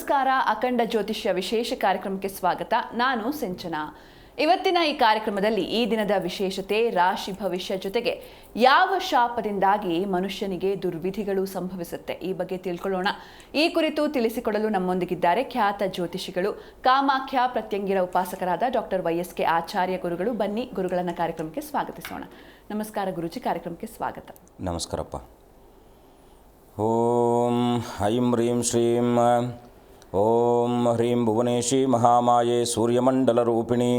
ನಮಸ್ಕಾರ. ಅಖಂಡ ಜ್ಯೋತಿಷ್ಯ ವಿಶೇಷ ಕಾರ್ಯಕ್ರಮಕ್ಕೆ ಸ್ವಾಗತ. ನಾನು ಸಿಂಚನಾ. ಇವತ್ತಿನ ಈ ಕಾರ್ಯಕ್ರಮದಲ್ಲಿ ಈ ದಿನದ ವಿಶೇಷತೆ, ರಾಶಿ ಭವಿಷ್ಯ ಜೊತೆಗೆ ಯಾವ ಶಾಪದಿಂದಾಗಿ ಮನುಷ್ಯನಿಗೆ ದುರ್ವಿಧಿಗಳು ಸಂಭವಿಸುತ್ತೆ ಈ ಬಗ್ಗೆ ತಿಳ್ಕೊಳ್ಳೋಣ. ಈ ಕುರಿತು ತಿಳಿಸಿಕೊಡಲು ನಮ್ಮೊಂದಿಗಿದ್ದಾರೆ ಖ್ಯಾತ ಜ್ಯೋತಿಷಿಗಳು, ಕಾಮಾಖ್ಯ ಪ್ರತ್ಯಂಗಿರ ಉಪಾಸಕರಾದ ಡಾಕ್ಟರ್ YSK ಆಚಾರ್ಯ ಗುರುಗಳು. ಬನ್ನಿ ಗುರುಗಳನ್ನ ಕಾರ್ಯಕ್ರಮಕ್ಕೆ ಸ್ವಾಗತಿಸೋಣ. ನಮಸ್ಕಾರ ಗುರುಜಿ, ಕಾರ್ಯಕ್ರಮಕ್ಕೆ ಸ್ವಾಗತ. ನಮಸ್ಕಾರಪ್ಪ. ಓಂ ಐಂ ಹ್ರೀಂ ಶ್ರೀಂ ಓಂ ಹ್ರೀಂ ಭುವನೇಶಿ ಮಹಾಮಾಯೆ ಸೂರ್ಯಮಂಡಲ ರೂಪಿಣಿ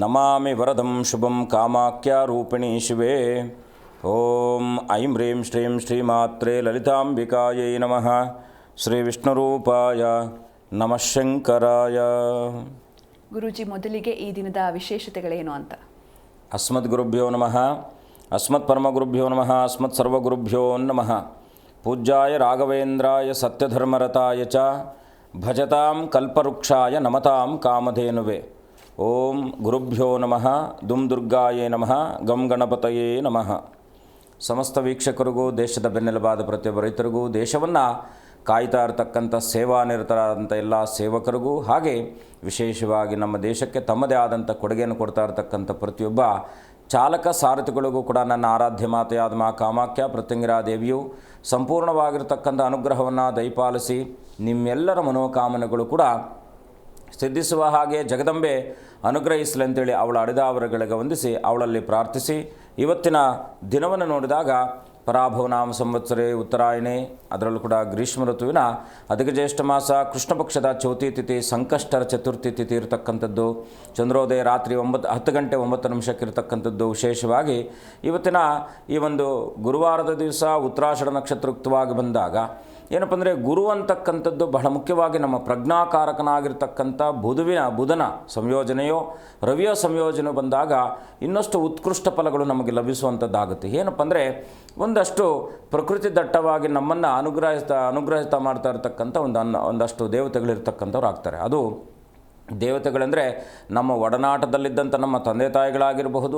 ನಮಾಮಿ ವರದಂ ಶುಭಂ ಕಾಮಾಖ್ಯ ರೂಪಿಣಿ ಶಿವೆ. ಓಂ ಐಂ ಹ್ರೀಂ ಶ್ರೀಂ ಶ್ರೀಮಾತ್ರೇ ಲಲಿತಾಂಬಿಕಾಯೈ ನಮಃ. ಶ್ರೀ ವಿಷ್ಣುರೂಪಾಯ ನಮಃ ಶಂಕರಾಯ. ಗುರುಜಿ, ಮೊದಲಿಗೆ ಈ ದಿನದ ವಿಶೇಷತೆಗಳೇನು ಅಂತ? ಅಸ್ಮದ್ ಗುರುಭ್ಯೋ ನಮಃ, ಅಸ್ಮತ್ ಪರಮಗುರುಭ್ಯೋ ನಮಃ, ಅಸ್ಮತ್ ಸರ್ವಗುರುಭ್ಯೋ ನಮಃ. ಪೂಜ್ಯಾಯ ರಾಘವೇಂದ್ರಾಯ ಸತ್ಯಧರ್ಮರತಾಯ ಚ ಭಜತಾಂ ಕಲ್ಪವೃಕ್ಷಾಯ ನಮತಾಂ ಕಾಮಧೇನುವೆ. ಓಂ ಗುರುಭ್ಯೋ ನಮಃ. ದುಂ ದುರ್ಗಾಯೇ ನಮಃ. ಗಂ ಗಣಪತಯೇ ನಮಃ. ಸಮಸ್ತ ವೀಕ್ಷಕರಿಗೂ, ದೇಶದ ಬೆನ್ನೆಲುಬಾದ ಪ್ರತಿಯೊಬ್ಬ ರೈತರಿಗೂ, ದೇಶವನ್ನು ಕಾಯ್ತಾ ಇರತಕ್ಕಂಥ ಸೇವಾನಿರತರಾದಂಥ ಎಲ್ಲ ಸೇವಕರಿಗೂ, ಹಾಗೆ ವಿಶೇಷವಾಗಿ ನಮ್ಮ ದೇಶಕ್ಕೆ ತಮ್ಮದೇ ಆದಂಥ ಕೊಡುಗೆಯನ್ನು ಕೊಡ್ತಾ ಇರತಕ್ಕಂಥ ಪ್ರತಿಯೊಬ್ಬ ಚಾಲಕ ಸಾರಥಿಗಳಿಗೂ ಕೂಡ ನನ್ನ ಆರಾಧ್ಯ ಮಾತೆಯಾದ ಮಾ ಕಾಮಾಖ್ಯ ಪ್ರತ್ಯಂಗಿರಾ ದೇವಿಯು ಸಂಪೂರ್ಣವಾಗಿರತಕ್ಕಂಥ ಅನುಗ್ರಹವನ್ನು ದಯಪಾಲಿಸಿ ನಿಮ್ಮೆಲ್ಲರ ಮನೋಕಾಮನೆಗಳು ಕೂಡ ಸಿದ್ಧಿಸುವ ಹಾಗೆ ಜಗದಂಬೆ ಅನುಗ್ರಹಿಸಲಿ ಅಂತೇಳಿ ಅವಳ ಅಡಿದಾವರಗಳಿಗೆ ವಂದಿಸಿ ಅವಳಲ್ಲಿ ಪ್ರಾರ್ಥಿಸಿ, ಇವತ್ತಿನ ದಿನವನ್ನು ನೋಡಿದಾಗ ಪರಾಭವನಾಮ ಸಂವತ್ಸರೇ ಉತ್ತರಾಯಣೆ, ಅದರಲ್ಲೂ ಕೂಡ ಗ್ರೀಷ್ಮ ಋತುವಿನ ಅಧಿಕ ಜ್ಯೇಷ್ಠ ಮಾಸ, ಕೃಷ್ಣ ಪಕ್ಷದ ಚೌತಿ ತಿಥಿ, ಸಂಕಷ್ಟರ ಚತುರ್ಥಿ ತಿಥಿ ಇರತಕ್ಕಂಥದ್ದು, ಚಂದ್ರೋದಯ ರಾತ್ರಿ 10 ಗಂಟೆ 9 ನಿಮಿಷಕ್ಕೆ ಇರತಕ್ಕಂಥದ್ದು. ವಿಶೇಷವಾಗಿ ಇವತ್ತಿನ ಈ ಒಂದು ಗುರುವಾರದ ದಿವಸ ಉತ್ತರಾಷಾಢ ನಕ್ಷತ್ರಯುಕ್ತವಾಗಿ ಬಂದಾಗ ಏನಪ್ಪ ಅಂದರೆ, ಗುರು ಅಂತಕ್ಕಂಥದ್ದು ಬಹಳ ಮುಖ್ಯವಾಗಿ ನಮ್ಮ ಪ್ರಜ್ಞಾಕಾರಕನಾಗಿರ್ತಕ್ಕಂಥ ಬುಧನ ಸಂಯೋಜನೆಯೋ ರವಿಯ ಸಂಯೋಜನೆ ಬಂದಾಗ ಇನ್ನಷ್ಟು ಉತ್ಕೃಷ್ಟ ಫಲಗಳು ನಮಗೆ ಲಭಿಸುವಂಥದ್ದಾಗುತ್ತೆ. ಏನಪ್ಪ ಅಂದರೆ, ಒಂದಷ್ಟು ಪ್ರಕೃತಿ ದಟ್ಟವಾಗಿ ನಮ್ಮನ್ನು ಅನುಗ್ರಹಿತ ಮಾಡ್ತಾ ಇರತಕ್ಕಂಥ ಒಂದಷ್ಟು ದೇವತೆಗಳಿರ್ತಕ್ಕಂಥವ್ರು ಆಗ್ತಾರೆ. ಅದು ದೇವತೆಗಳೆಂದರೆ ನಮ್ಮ ಒಡನಾಟದಲ್ಲಿದ್ದಂಥ ನಮ್ಮ ತಂದೆ ತಾಯಿಗಳಾಗಿರಬಹುದು,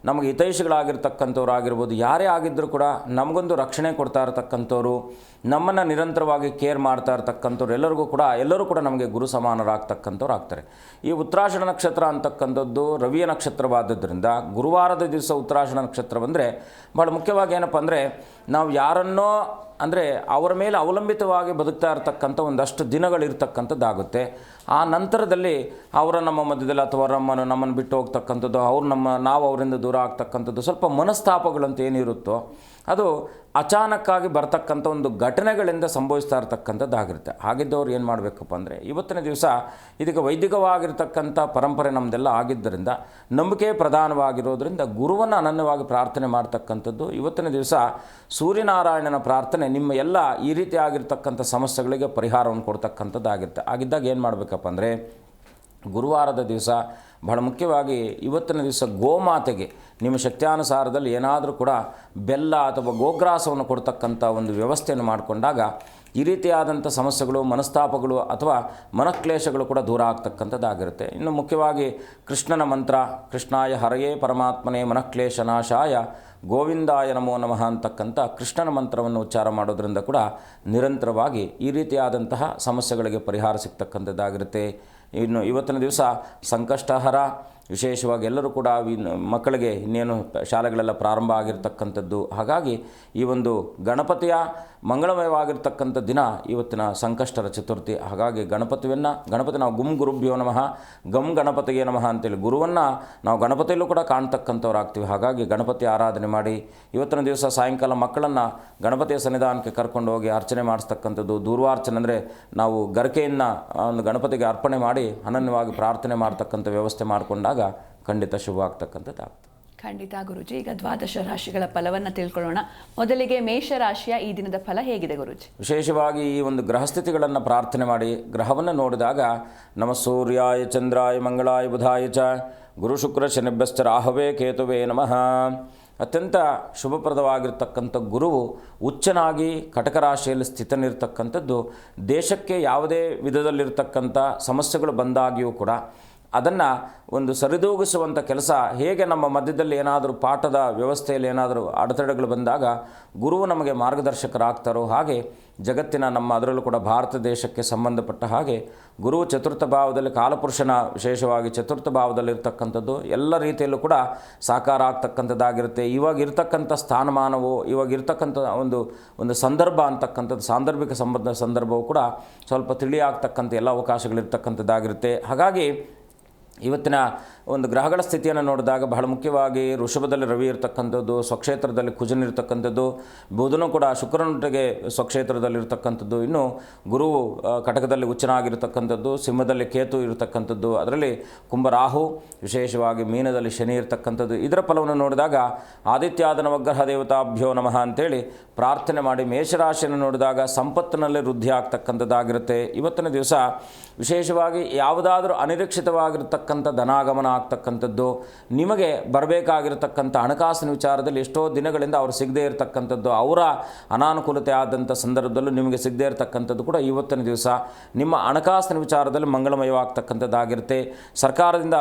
ನಮಗೆ ಹಿತೈಷಿಗಳಾಗಿರ್ತಕ್ಕಂಥವ್ರು ಯಾರೇ ಆಗಿದ್ದರೂ ಕೂಡ ನಮಗೊಂದು ರಕ್ಷಣೆ ಕೊಡ್ತಾ ಇರತಕ್ಕಂಥವ್ರು, ನಮ್ಮನ್ನು ನಿರಂತರವಾಗಿ ಕೇರ್ ಮಾಡ್ತಾ ಇರತಕ್ಕಂಥವ್ರು, ಎಲ್ಲರೂ ಕೂಡ ನಮಗೆ ಗುರು ಸಮಾನರಾಗ್ತಕ್ಕಂಥವ್ರು ಆಗ್ತಾರೆ. ಈ ಉತ್ತರಾಷಾಢ ನಕ್ಷತ್ರ ಅಂತಕ್ಕಂಥದ್ದು ರವಿಯ ನಕ್ಷತ್ರವಾದದ್ದರಿಂದ ಗುರುವಾರದ ದಿವಸ ಉತ್ತರಾಷಾಢ ನಕ್ಷತ್ರ ಬಂದರೆ ಭಾಳ ಮುಖ್ಯವಾಗಿ ಏನಪ್ಪ ಅಂದರೆ, ನಾವು ಯಾರನ್ನೋ ಅಂದರೆ ಅವರ ಮೇಲೆ ಅವಲಂಬಿತವಾಗಿ ಬದುಕ್ತಾ ಇರತಕ್ಕಂಥ ಒಂದಷ್ಟು ದಿನಗಳಿರ್ತಕ್ಕಂಥದ್ದಾಗುತ್ತೆ. ಆ ನಂತರದಲ್ಲಿ ನಮ್ಮ ಮಧ್ಯದಲ್ಲಿ ಅಥವಾ ನಮ್ಮನ್ನು ಬಿಟ್ಟು ಹೋಗ್ತಕ್ಕಂಥದ್ದು, ನಾವು ಅವರಿಂದ ದೂರ ಆಗ್ತಕ್ಕಂಥದ್ದು, ಸ್ವಲ್ಪ ಮನಸ್ತಾಪಗಳಂತ ಏನಿರುತ್ತೋ ಅದು ಅಚಾನಕ್ಕಾಗಿ ಬರ್ತಕ್ಕಂಥ ಒಂದು ಘಟನೆಗಳಿಂದ ಸಂಭವಿಸ್ತಾ ಇರತಕ್ಕಂಥದ್ದಾಗಿರುತ್ತೆ. ಹಾಗಿದ್ದವ್ರು ಏನು ಮಾಡಬೇಕಪ್ಪ ಅಂದರೆ, ಇವತ್ತಿನ ದಿವಸ ಇದಕ್ಕೆ ವೈದಿಕವಾಗಿರ್ತಕ್ಕಂಥ ಪರಂಪರೆ ನಮ್ಮದೆಲ್ಲ ಆಗಿದ್ದರಿಂದ, ನಂಬಿಕೆ ಪ್ರಧಾನವಾಗಿರೋದ್ರಿಂದ ಗುರುವನ್ನು ಅನನ್ಯವಾಗಿ ಪ್ರಾರ್ಥನೆ ಮಾಡ್ತಕ್ಕಂಥದ್ದು. ಇವತ್ತಿನ ದಿವಸ ಸೂರ್ಯನಾರಾಯಣನ ಪ್ರಾರ್ಥನೆ ನಿಮ್ಮ ಎಲ್ಲ ಈ ರೀತಿ ಆಗಿರ್ತಕ್ಕಂಥ ಸಮಸ್ಯೆಗಳಿಗೆ ಪರಿಹಾರವನ್ನು ಕೊಡ್ತಕ್ಕಂಥದ್ದಾಗಿರುತ್ತೆ. ಆಗಿದ್ದಾಗ ಏನು ಮಾಡಬೇಕಪ್ಪ ಅಂದರೆ, ಗುರುವಾರದ ದಿವಸ ಬಹಳ ಮುಖ್ಯವಾಗಿ ಇವತ್ತಿನ ದಿವಸ ಗೋಮಾತೆಗೆ ನಿಮ್ಮ ಶಕ್ತ್ಯಾನುಸಾರದಲ್ಲಿ ಏನಾದರೂ ಕೂಡ ಬೆಲ್ಲ ಅಥವಾ ಗೋಗ್ರಾಸವನ್ನು ಕೊಡ್ತಕ್ಕಂಥ ಒಂದು ವ್ಯವಸ್ಥೆಯನ್ನು ಮಾಡಿಕೊಂಡಾಗ ಈ ರೀತಿಯಾದಂಥ ಸಮಸ್ಯೆಗಳು, ಮನಸ್ತಾಪಗಳು ಅಥವಾ ಮನಕ್ಲೇಶಗಳು ಕೂಡ ದೂರ ಆಗ್ತಕ್ಕಂಥದ್ದಾಗಿರುತ್ತೆ. ಇನ್ನು ಮುಖ್ಯವಾಗಿ ಕೃಷ್ಣನ ಮಂತ್ರ, ಕೃಷ್ಣಾಯ ಹರಯೇ ಪರಮಾತ್ಮನೇ ಮನಕ್ಲೇಶ ನಾಶಾಯ ಗೋವಿಂದಾಯ ನಮೋ ನಮಃ ಅಂತಕ್ಕಂಥ ಕೃಷ್ಣನ ಮಂತ್ರವನ್ನು ಉಚ್ಚಾರ ಮಾಡೋದ್ರಿಂದ ಕೂಡ ನಿರಂತರವಾಗಿ ಈ ರೀತಿಯಾದಂತಹ ಸಮಸ್ಯೆಗಳಿಗೆ ಪರಿಹಾರ ಸಿಗ್ತಕ್ಕಂಥದ್ದಾಗಿರುತ್ತೆ. ಇನ್ನು ಇವತ್ತಿನ ದಿವಸ ಸಂಕಷ್ಟಹರ, ವಿಶೇಷವಾಗಿ ಎಲ್ಲರೂ ಕೂಡ ಮಕ್ಕಳಿಗೆ ಇನ್ನೇನು ಶಾಲೆಗಳೆಲ್ಲ ಪ್ರಾರಂಭ ಆಗಿರ್ತಕ್ಕಂಥದ್ದು. ಹಾಗಾಗಿ ಈ ಒಂದು ಗಣಪತಿಯ ಮಂಗಳಮಯವಾಗಿರ್ತಕ್ಕಂಥ ದಿನ ಇವತ್ತಿನ ಸಂಕಷ್ಟರ ಚತುರ್ಥಿ. ಹಾಗಾಗಿ ಗಣಪತಿ ನಾವು ಗುಂ ಗುರುಭ್ಯೋ ನಮಃ, ಗಂ ಗಣಪತಿಗೆ ನಮಃ ಅಂತೇಳಿ ಗುರುವನ್ನು ನಾವು ಗಣಪತಿಯಲ್ಲೂ ಕೂಡ ಕಾಣ್ತಕ್ಕಂಥವ್ರು ಆಗ್ತೀವಿ. ಹಾಗಾಗಿ ಗಣಪತಿ ಆರಾಧನೆ ಮಾಡಿ ಇವತ್ತಿನ ದಿವಸ ಸಾಯಂಕಾಲ ಮಕ್ಕಳನ್ನು ಗಣಪತಿಯ ಸನ್ನಿಧಾನಕ್ಕೆ ಕರ್ಕೊಂಡು ಹೋಗಿ ಅರ್ಚನೆ ಮಾಡಿಸ್ತಕ್ಕಂಥದ್ದು. ದೂರ್ವಾರ್ಚನೆ ಅಂದರೆ ನಾವು ಗರಿಕೆಯನ್ನು ಒಂದು ಗಣಪತಿಗೆ ಅರ್ಪಣೆ ಮಾಡಿ ಅನನ್ಯವಾಗಿ ಪ್ರಾರ್ಥನೆ ಮಾಡ್ತಕ್ಕಂಥ ವ್ಯವಸ್ಥೆ ಮಾಡಿಕೊಂಡಾಗ ಖಂಡಿತ ಶುಭ ಆಗ್ತಕ್ಕಂಥದ್ದಾಗ್ತದೆ. ಖಂಡಿತ ಗುರುಜಿ. ಈಗ ದ್ವಾದಶ ರಾಶಿಗಳ ಫಲವನ್ನು ತಿಳ್ಕೊಳ್ಳೋಣ. ಮೊದಲಿಗೆ ಮೇಷರಾಶಿಯ ಈ ದಿನದ ಫಲ ಹೇಗಿದೆ ಗುರುಜಿ? ವಿಶೇಷವಾಗಿ ಈ ಒಂದು ಗ್ರಹಸ್ಥಿತಿಗಳನ್ನು ಪ್ರಾರ್ಥನೆ ಮಾಡಿ ಗ್ರಹವನ್ನು ನೋಡಿದಾಗ ನಮ ಸೂರ್ಯಾಯ ಚಂದ್ರಾಯ ಮಂಗಳಾಯ ಬುಧಾಯ ಚ ಗುರು ಶುಕ್ರ ಶನಿಭ್ಯಶ್ಚ ರಾಹವೇ ಕೇತುವೇ ನಮಃ. ಅತ್ಯಂತ ಶುಭಪ್ರದವಾಗಿರ್ತಕ್ಕಂಥ ಗುರುವು ಉಚ್ಚನಾಗಿ ಕಟಕ ರಾಶಿಯಲ್ಲಿ ಸ್ಥಿತನಿರ್ತಕ್ಕಂಥದ್ದು ದೇಶಕ್ಕೆ ಯಾವುದೇ ವಿಧದಲ್ಲಿರ್ತಕ್ಕಂಥ ಸಮಸ್ಯೆಗಳು ಬಂದಾಗಿಯೂ ಕೂಡ ಅದನ್ನು ಒಂದು ಸರಿದೂಗಿಸುವಂಥ ಕೆಲಸ, ಹೇಗೆ ನಮ್ಮ ಮಧ್ಯದಲ್ಲಿ ಏನಾದರೂ ಪಾಠದ ವ್ಯವಸ್ಥೆಯಲ್ಲಿ ಏನಾದರೂ ಅಡೆತಡೆಗಳು ಬಂದಾಗ ಗುರುವು ನಮಗೆ ಮಾರ್ಗದರ್ಶಕರಾಗ್ತಾರೋ, ಹಾಗೆ ಜಗತ್ತಿನ ನಮ್ಮ ಅದರಲ್ಲೂ ಕೂಡ ಭಾರತ ದೇಶಕ್ಕೆ ಸಂಬಂಧಪಟ್ಟ ಹಾಗೆ ಗುರುವು ಚತುರ್ಥ ಭಾವದಲ್ಲಿ, ಕಾಲಪುರುಷನ ವಿಶೇಷವಾಗಿ ಚತುರ್ಥ ಭಾವದಲ್ಲಿರ್ತಕ್ಕಂಥದ್ದು ಎಲ್ಲ ರೀತಿಯಲ್ಲೂ ಕೂಡ ಸಾಕಾರ ಆಗ್ತಕ್ಕಂಥದ್ದಾಗಿರುತ್ತೆ. ಇವಾಗ ಇರ್ತಕ್ಕಂಥ ಸ್ಥಾನಮಾನವು, ಇವಾಗ ಇರ್ತಕ್ಕಂಥ ಒಂದು ಸಂದರ್ಭ ಅಂತಕ್ಕಂಥದ್ದು, ಸಾಂದರ್ಭಿಕ ಸಂದರ್ಭವು ಕೂಡ ಸ್ವಲ್ಪ ತಿಳಿಯಾಗ್ತಕ್ಕಂಥ ಎಲ್ಲ ಅವಕಾಶಗಳಿರ್ತಕ್ಕಂಥದ್ದಾಗಿರುತ್ತೆ. ಹಾಗಾಗಿ ಇವತ್ತಿನ ಒಂದು ಗ್ರಹಗಳ ಸ್ಥಿತಿಯನ್ನು ನೋಡಿದಾಗ ಬಹಳ ಮುಖ್ಯವಾಗಿ ವೃಷಭದಲ್ಲಿ ರವಿ ಇರತಕ್ಕಂಥದ್ದು, ಸ್ವಕ್ಷೇತ್ರದಲ್ಲಿ ಕುಜನಿರ್ತಕ್ಕಂಥದ್ದು, ಬುಧನು ಕೂಡ ಶುಕ್ರನೊಟ್ಟಿಗೆ ಸ್ವಕ್ಷೇತ್ರದಲ್ಲಿರ್ತಕ್ಕಂಥದ್ದು, ಇನ್ನು ಗುರುವು ಕಟಕದಲ್ಲಿ ಉಚ್ಚನಾಗಿರ್ತಕ್ಕಂಥದ್ದು, ಸಿಂಹದಲ್ಲಿ ಕೇತು ಇರತಕ್ಕಂಥದ್ದು, ಅದರಲ್ಲಿ ಕುಂಭರಾಹು, ವಿಶೇಷವಾಗಿ ಮೀನದಲ್ಲಿ ಶನಿ ಇರತಕ್ಕಂಥದ್ದು. ಇದರ ಫಲವನ್ನು ನೋಡಿದಾಗ ಆದಿತ್ಯಾದ ನವಗ್ರಹ ದೇವತಾಭ್ಯೋ ನಮಃ ಅಂತೇಳಿ ಪ್ರಾರ್ಥನೆ ಮಾಡಿ ಮೇಷರಾಶಿಯನ್ನು ನೋಡಿದಾಗ ಸಂಪತ್ತಿನಲ್ಲಿ ವೃದ್ಧಿ ಆಗ್ತಕ್ಕಂಥದ್ದಾಗಿರುತ್ತೆ. ಇವತ್ತಿನ ದಿವಸ ವಿಶೇಷವಾಗಿ ಯಾವುದಾದ್ರೂ ಅನಿರೀಕ್ಷಿತವಾಗಿರ್ತಕ್ಕಂಥ ಧನಾಗಮನ ಆಗ್ತಕ್ಕಂಥದ್ದು, ನಿಮಗೆ ಬರಬೇಕಾಗಿರತಕ್ಕಂಥ ಹಣಕಾಸಿನ ವಿಚಾರದಲ್ಲಿ ಎಷ್ಟೋ ದಿನಗಳಿಂದ ಅವರು ಸಿಗದೇ ಇರತಕ್ಕಂಥದ್ದು, ಅವರ ಅನಾನುಕೂಲತೆ ಆದಂಥ ಸಂದರ್ಭದಲ್ಲೂ ನಿಮಗೆ ಸಿಗದೇ ಇರತಕ್ಕಂಥದ್ದು ಕೂಡ ಇವತ್ತಿನ ದಿವಸ ನಿಮ್ಮ ಹಣಕಾಸಿನ ವಿಚಾರದಲ್ಲಿ ಮಂಗಳಮಯವಾಗ್ತಕ್ಕಂಥದ್ದಾಗಿರುತ್ತೆ.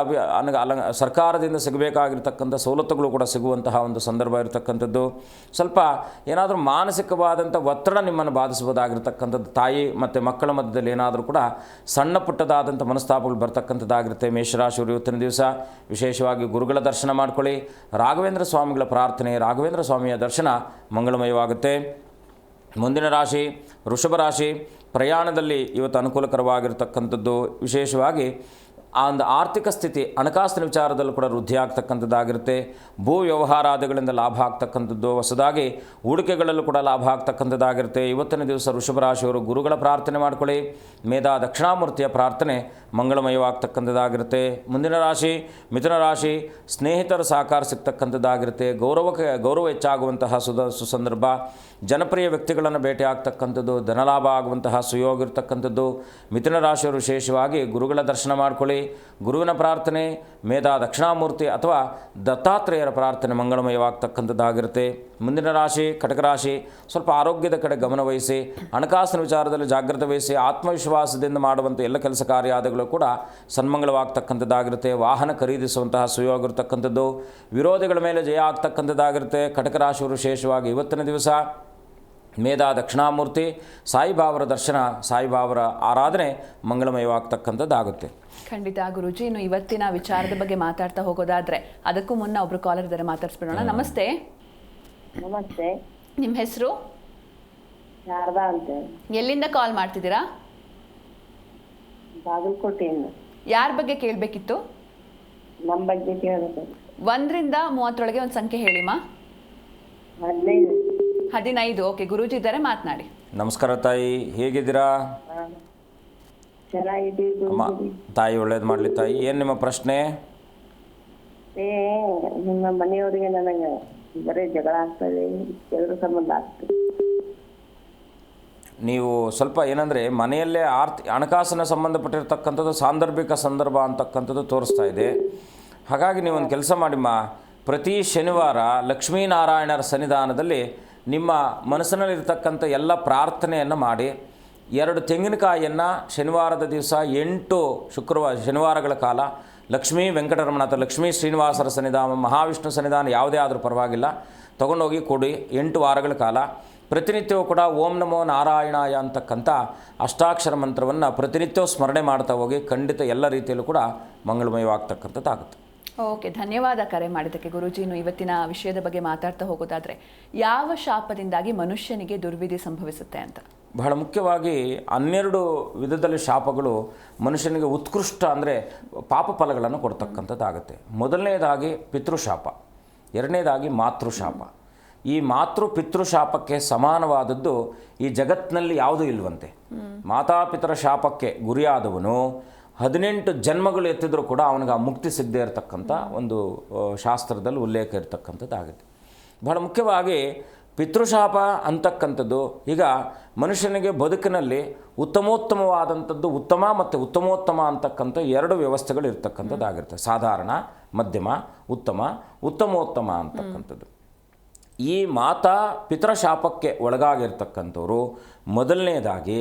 ಸರ್ಕಾರದಿಂದ ಸಿಗಬೇಕಾಗಿರ್ತಕ್ಕಂಥ ಸವಲತ್ತುಗಳು ಕೂಡ ಸಿಗುವಂತಹ ಒಂದು ಸಂದರ್ಭ ಇರತಕ್ಕಂಥದ್ದು. ಸ್ವಲ್ಪ ಏನಾದರೂ ಮಾನಸಿಕವಾದಂಥ ಒತ್ತಡ ನಿಮ್ಮನ್ನು ಬಾಧಿಸಬಹುದಾಗಿರ್ತಕ್ಕಂಥದ್ದು, ತಾಯಿ ಮತ್ತು ಮಕ್ಕಳ ಮಧ್ಯದಲ್ಲಿ ಏನಾದರೂ ಕೂಡ ಸಣ್ಣ ಪುಟ್ಟದಾದಂಥ ಮನಸ್ತಾಪಗಳು ಬರ್ತಕ್ಕಂಥದ್ದಾಗಿರುತ್ತೆ. ಮೇಷರಾಶಿಯವರು ಇವತ್ತಿನ ದಿವಸ ವಿಶೇಷವಾಗಿ ಗುರುಗಳ ದರ್ಶನ ಮಾಡ್ಕೊಳ್ಳಿ. ರಾಘವೇಂದ್ರ ಸ್ವಾಮಿಗಳ ಪ್ರಾರ್ಥನೆ, ರಾಘವೇಂದ್ರ ಸ್ವಾಮಿಯ ದರ್ಶನ ಮಂಗಳಮಯವಾಗುತ್ತೆ. ಮುಂದಿನ ರಾಶಿ ವೃಷಭ ರಾಶಿ. ಪ್ರಯಾಣದಲ್ಲಿ ಇವತ್ತು ಅನುಕೂಲಕರವಾಗಿರ್ತಕ್ಕಂಥದ್ದು, ವಿಶೇಷವಾಗಿ ಆ ಒಂದು ಆರ್ಥಿಕ ಸ್ಥಿತಿ, ಹಣಕಾಸಿನ ವಿಚಾರದಲ್ಲೂ ಕೂಡ ವೃದ್ಧಿ ಆಗ್ತಕ್ಕಂಥದ್ದಾಗಿರುತ್ತೆ. ಭೂ ವ್ಯವಹಾರಾದಿಗಳಿಂದ ಲಾಭ ಆಗ್ತಕ್ಕಂಥದ್ದು, ಹೊಸದಾಗಿ ಹೂಡಿಕೆಗಳಲ್ಲೂ ಕೂಡ ಲಾಭ ಆಗ್ತಕ್ಕಂಥದ್ದಾಗಿರುತ್ತೆ. ಇವತ್ತಿನ ದಿವಸ ವೃಷಭ ರಾಶಿಯವರು ಗುರುಗಳ ಪ್ರಾರ್ಥನೆ ಮಾಡ್ಕೊಳ್ಳಿ. ಮೇಧಾ ದಕ್ಷಿಣಾಮೂರ್ತಿಯ ಪ್ರಾರ್ಥನೆ ಮಂಗಳಮಯವಾಗ್ತಕ್ಕಂಥದ್ದಾಗಿರುತ್ತೆ. ಮುಂದಿನ ರಾಶಿ ಮಿಥುನ ರಾಶಿ. ಸ್ನೇಹಿತರ ಸಹಕಾರ ಸಿಗ್ತಕ್ಕಂಥದ್ದಾಗಿರುತ್ತೆ. ಗೌರವ ಹೆಚ್ಚಾಗುವಂತಹ ಸುಸಂದರ್ಭ, ಜನಪ್ರಿಯ ವ್ಯಕ್ತಿಗಳನ್ನು ಭೇಟಿ ಆಗ್ತಕ್ಕಂಥದ್ದು, ಧನಲಾಭ ಆಗುವಂತಹ ಸುಯೋಗ ಇರ್ತಕ್ಕಂಥದ್ದು. ಮಿಥುನ ರಾಶಿಯವರು ವಿಶೇಷವಾಗಿ ಗುರುಗಳ ದರ್ಶನ ಮಾಡ್ಕೊಳ್ಳಿ. ಗುರುವಿನ ಪ್ರಾರ್ಥನೆ, ಮೇಧಾ ದಕ್ಷಿಣಾಮೂರ್ತಿ ಅಥವಾ ದತ್ತಾತ್ರೇಯರ ಪ್ರಾರ್ಥನೆ ಮಂಗಳಮಯವಾಗ್ತಕ್ಕಂಥದ್ದಾಗಿರುತ್ತೆ. ಮುಂದಿನ ರಾಶಿ ಕಟಕ ರಾಶಿ. ಸ್ವಲ್ಪ ಆರೋಗ್ಯದ ಕಡೆ ಗಮನ ವಹಿಸಿ, ಹಣಕಾಸಿನ ವಿಚಾರದಲ್ಲಿ ಜಾಗ್ರತೆ ವಹಿಸಿ, ಆತ್ಮವಿಶ್ವಾಸದಿಂದ ಮಾಡುವಂಥ ಎಲ್ಲ ಕೆಲಸ ಕಾರ್ಯಾದಿಗಳು ಕೂಡ ಸನ್ಮಂಗಳವಾಗ್ತಕ್ಕಂಥದ್ದಾಗಿರುತ್ತೆ. ವಾಹನ ಖರೀದಿಸುವಂತಹ ಸುಯೋಗ ಇರತಕ್ಕಂಥದ್ದು, ವಿರೋಧಿಗಳ ಮೇಲೆ ಜಯ ಆಗ್ತಕ್ಕಂಥದ್ದಾಗಿರುತ್ತೆ. ಕಟಕ ರಾಶಿಯವರು ವಿಶೇಷವಾಗಿ ಇವತ್ತಿನ ದಿವಸ ಮೇಧಾ ದಕ್ಷಿಣಾಮೂರ್ತಿ, ಸಾಯಿಬಾಬರ ದರ್ಶನ, ಸಾಯಿಬಾಬರ ಆರಾಧನೆ ಮಂಗಳಮಯವಾಗ್ತಕ್ಕಂಥದ್ದಾಗುತ್ತೆ. ಖಂಡಿತ ಗುರುಜಿ. ಇನ್ನು ಇವತ್ತಿನ ವಿಚಾರದ ಬಗ್ಗೆ ಮಾತಾಡ್ತಾ ಹೋಗೋದಾದ್ರೆ ಅದಕ್ಕೂ ಮುನ್ನ ಒಬ್ರು ಕಾಲರ್ ಇದ್ದಾರೆ, ಮಾತಾಡ್ಸ್ಬಿಡೋಣ. ನಮಸ್ತೆ. ನಮಸ್ತೆ. ನಿಮ್ಮ ಹೆಸರು? ಶಾರದಾ ಅಂತ. ಎಲ್ಲಿಂದ ಕಾಲ್ ಮಾಡ್ತಿದ್ದೀರಾ? ಬಾಗಲಕೋಟೆಯಿಂದ. ಯಾರ ಬಗ್ಗೆ ಕೇಳಬೇಕಿತ್ತು? ನಮ್ಮ ಬಗ್ಗೆ ಕೇಳಬೇಕು. 1ರಿಂದ 30 ಒಂದು ಸಂಖ್ಯೆ ಹೇಳಿಮಾ. 15. 15. ಓಕೆ, ಗುರೂಜಿ ಇದ್ದಾರೆ, ಮಾತನಾಡಿ. ನಮಸ್ಕಾರ ತಾಯಿ, ಹೇಗಿದ್ದೀರಾ? ಚೆನ್ನಾಗಿದ್ದೀವಿ ಅಮ್ಮ. ತಾಯಿ ಒಳ್ಳೇದು ಮಾಡಲಿ ತಾಯಿ. ಏನು ನಿಮ್ಮ ಪ್ರಶ್ನೆ? ನಿಮ್ಮ ಮನೆಯವರಿಗೆ ನನಗೆ ಬರೀ ಜಗಳ ಆಗ್ತದೆ, ಎಲ್ಲರ ಸಂಬಂಧ ಆಗ್ತದೆ. ನೀವು ಸ್ವಲ್ಪ ಏನಂದರೆ ಮನೆಯಲ್ಲೇ ಹಣಕಾಸಿನ ಸಂಬಂಧಪಟ್ಟಿರ್ತಕ್ಕಂಥದ್ದು ಸಾಂದರ್ಭಿಕ ಸಂದರ್ಭ ಅಂತಕ್ಕಂಥದ್ದು ತೋರಿಸ್ತಾ ಇದೆ. ಹಾಗಾಗಿ ನೀವೊಂದು ಕೆಲಸ ಮಾಡಿಮ್ಮ, ಪ್ರತಿ ಶನಿವಾರ ಲಕ್ಷ್ಮೀನಾರಾಯಣರ ಸನ್ನಿಧಾನದಲ್ಲಿ ನಿಮ್ಮ ಮನಸ್ಸಿನಲ್ಲಿರ್ತಕ್ಕಂಥ ಎಲ್ಲ ಪ್ರಾರ್ಥನೆಯನ್ನು ಮಾಡಿ, 2 ತೆಂಗಿನಕಾಯಿಯನ್ನು ಶನಿವಾರದ ದಿವಸ 8 ಶನಿವಾರಗಳ ಕಾಲ ಲಕ್ಷ್ಮೀ ವೆಂಕಟರಮಣ ಅಥವಾ ಲಕ್ಷ್ಮೀ ಶ್ರೀನಿವಾಸರ ಸನ್ನಿಧಾನ, ಮಹಾವಿಷ್ಣು ಸನ್ನಿಧಾನ ಯಾವುದೇ ಆದರೂ ಪರವಾಗಿಲ್ಲ, ತೊಗೊಂಡೋಗಿ ಕೊಡಿ. 8 ವಾರಗಳ ಕಾಲ ಪ್ರತಿನಿತ್ಯವೂ ಕೂಡ ಓಂ ನಮೋ ನಾರಾಯಣಾಯ ಅಂತಕ್ಕಂಥ ಅಷ್ಟಾಕ್ಷರ ಮಂತ್ರವನ್ನು ಪ್ರತಿನಿತ್ಯವೂ ಸ್ಮರಣೆ ಮಾಡ್ತಾ ಹೋಗಿ, ಖಂಡಿತ ಎಲ್ಲ ರೀತಿಯಲ್ಲೂ ಕೂಡ ಮಂಗಳಮಯವಾಗ್ತಕ್ಕಂಥದ್ದಾಗುತ್ತೆ. ಓಕೆ, ಧನ್ಯವಾದ ಕರೆ ಮಾಡಿದ್ದಕ್ಕೆ ಗುರೂಜಿ. ಇನ್ನು ಇವತ್ತಿನ ವಿಷಯದ ಬಗ್ಗೆ ಮಾತಾಡ್ತಾ ಹೋಗೋದಾದ್ರೆ ಯಾವ ಶಾಪದಿಂದಾಗಿ ಮನುಷ್ಯನಿಗೆ ದುರ್ವಿಧಿ ಸಂಭವಿಸುತ್ತೆ ಅಂತ? ಬಹಳ ಮುಖ್ಯವಾಗಿ 12 ವಿಧದಲ್ಲಿ ಶಾಪಗಳು ಮನುಷ್ಯನಿಗೆ ಉತ್ಕೃಷ್ಟ ಅಂದರೆ ಪಾಪ ಫಲಗಳನ್ನು ಕೊಡ್ತಕ್ಕಂಥದ್ದಾಗುತ್ತೆ. ಮೊದಲನೇದಾಗಿ ಪಿತೃಶಾಪ, ಎರಡನೇದಾಗಿ ಮಾತೃಶಾಪ. ಈ ಪಿತೃಶಾಪಕ್ಕೆ ಸಮಾನವಾದದ್ದು ಈ ಜಗತ್ತಿನಲ್ಲಿ ಯಾವುದೂ ಇಲ್ವಂತೆ. ಮಾತಾಪಿತರ ಶಾಪಕ್ಕೆ ಗುರಿಯಾದವನು 18 ಜನ್ಮಗಳು ಎತ್ತಿದ್ರೂ ಕೂಡ ಅವನಿಗೆ ಆ ಮುಕ್ತಿ ಸಿಗದೇ ಇರತಕ್ಕಂಥ ಒಂದು ಶಾಸ್ತ್ರದಲ್ಲಿ ಉಲ್ಲೇಖ ಇರತಕ್ಕಂಥದ್ದಾಗುತ್ತೆ. ಬಹಳ ಮುಖ್ಯವಾಗಿ ಪಿತೃಶಾಪ ಅಂತಕ್ಕಂಥದ್ದು ಈಗ ಮನುಷ್ಯನಿಗೆ ಬದುಕಿನಲ್ಲಿ ಉತ್ತಮೋತ್ತಮವಾದಂಥದ್ದು, ಉತ್ತಮ ಮತ್ತು ಉತ್ತಮೋತ್ತಮ ಅಂತಕ್ಕಂಥ 2 ವ್ಯವಸ್ಥೆಗಳು ಇರ್ತಕ್ಕಂಥದ್ದಾಗಿರುತ್ತೆ. ಸಾಧಾರಣ, ಮಧ್ಯಮ, ಉತ್ತಮೋತ್ತಮ ಅಂತಕ್ಕಂಥದ್ದು. ಈ ಪಿತೃಶಾಪಕ್ಕೆ ಒಳಗಾಗಿರ್ತಕ್ಕಂಥವರು ಮೊದಲನೇದಾಗಿ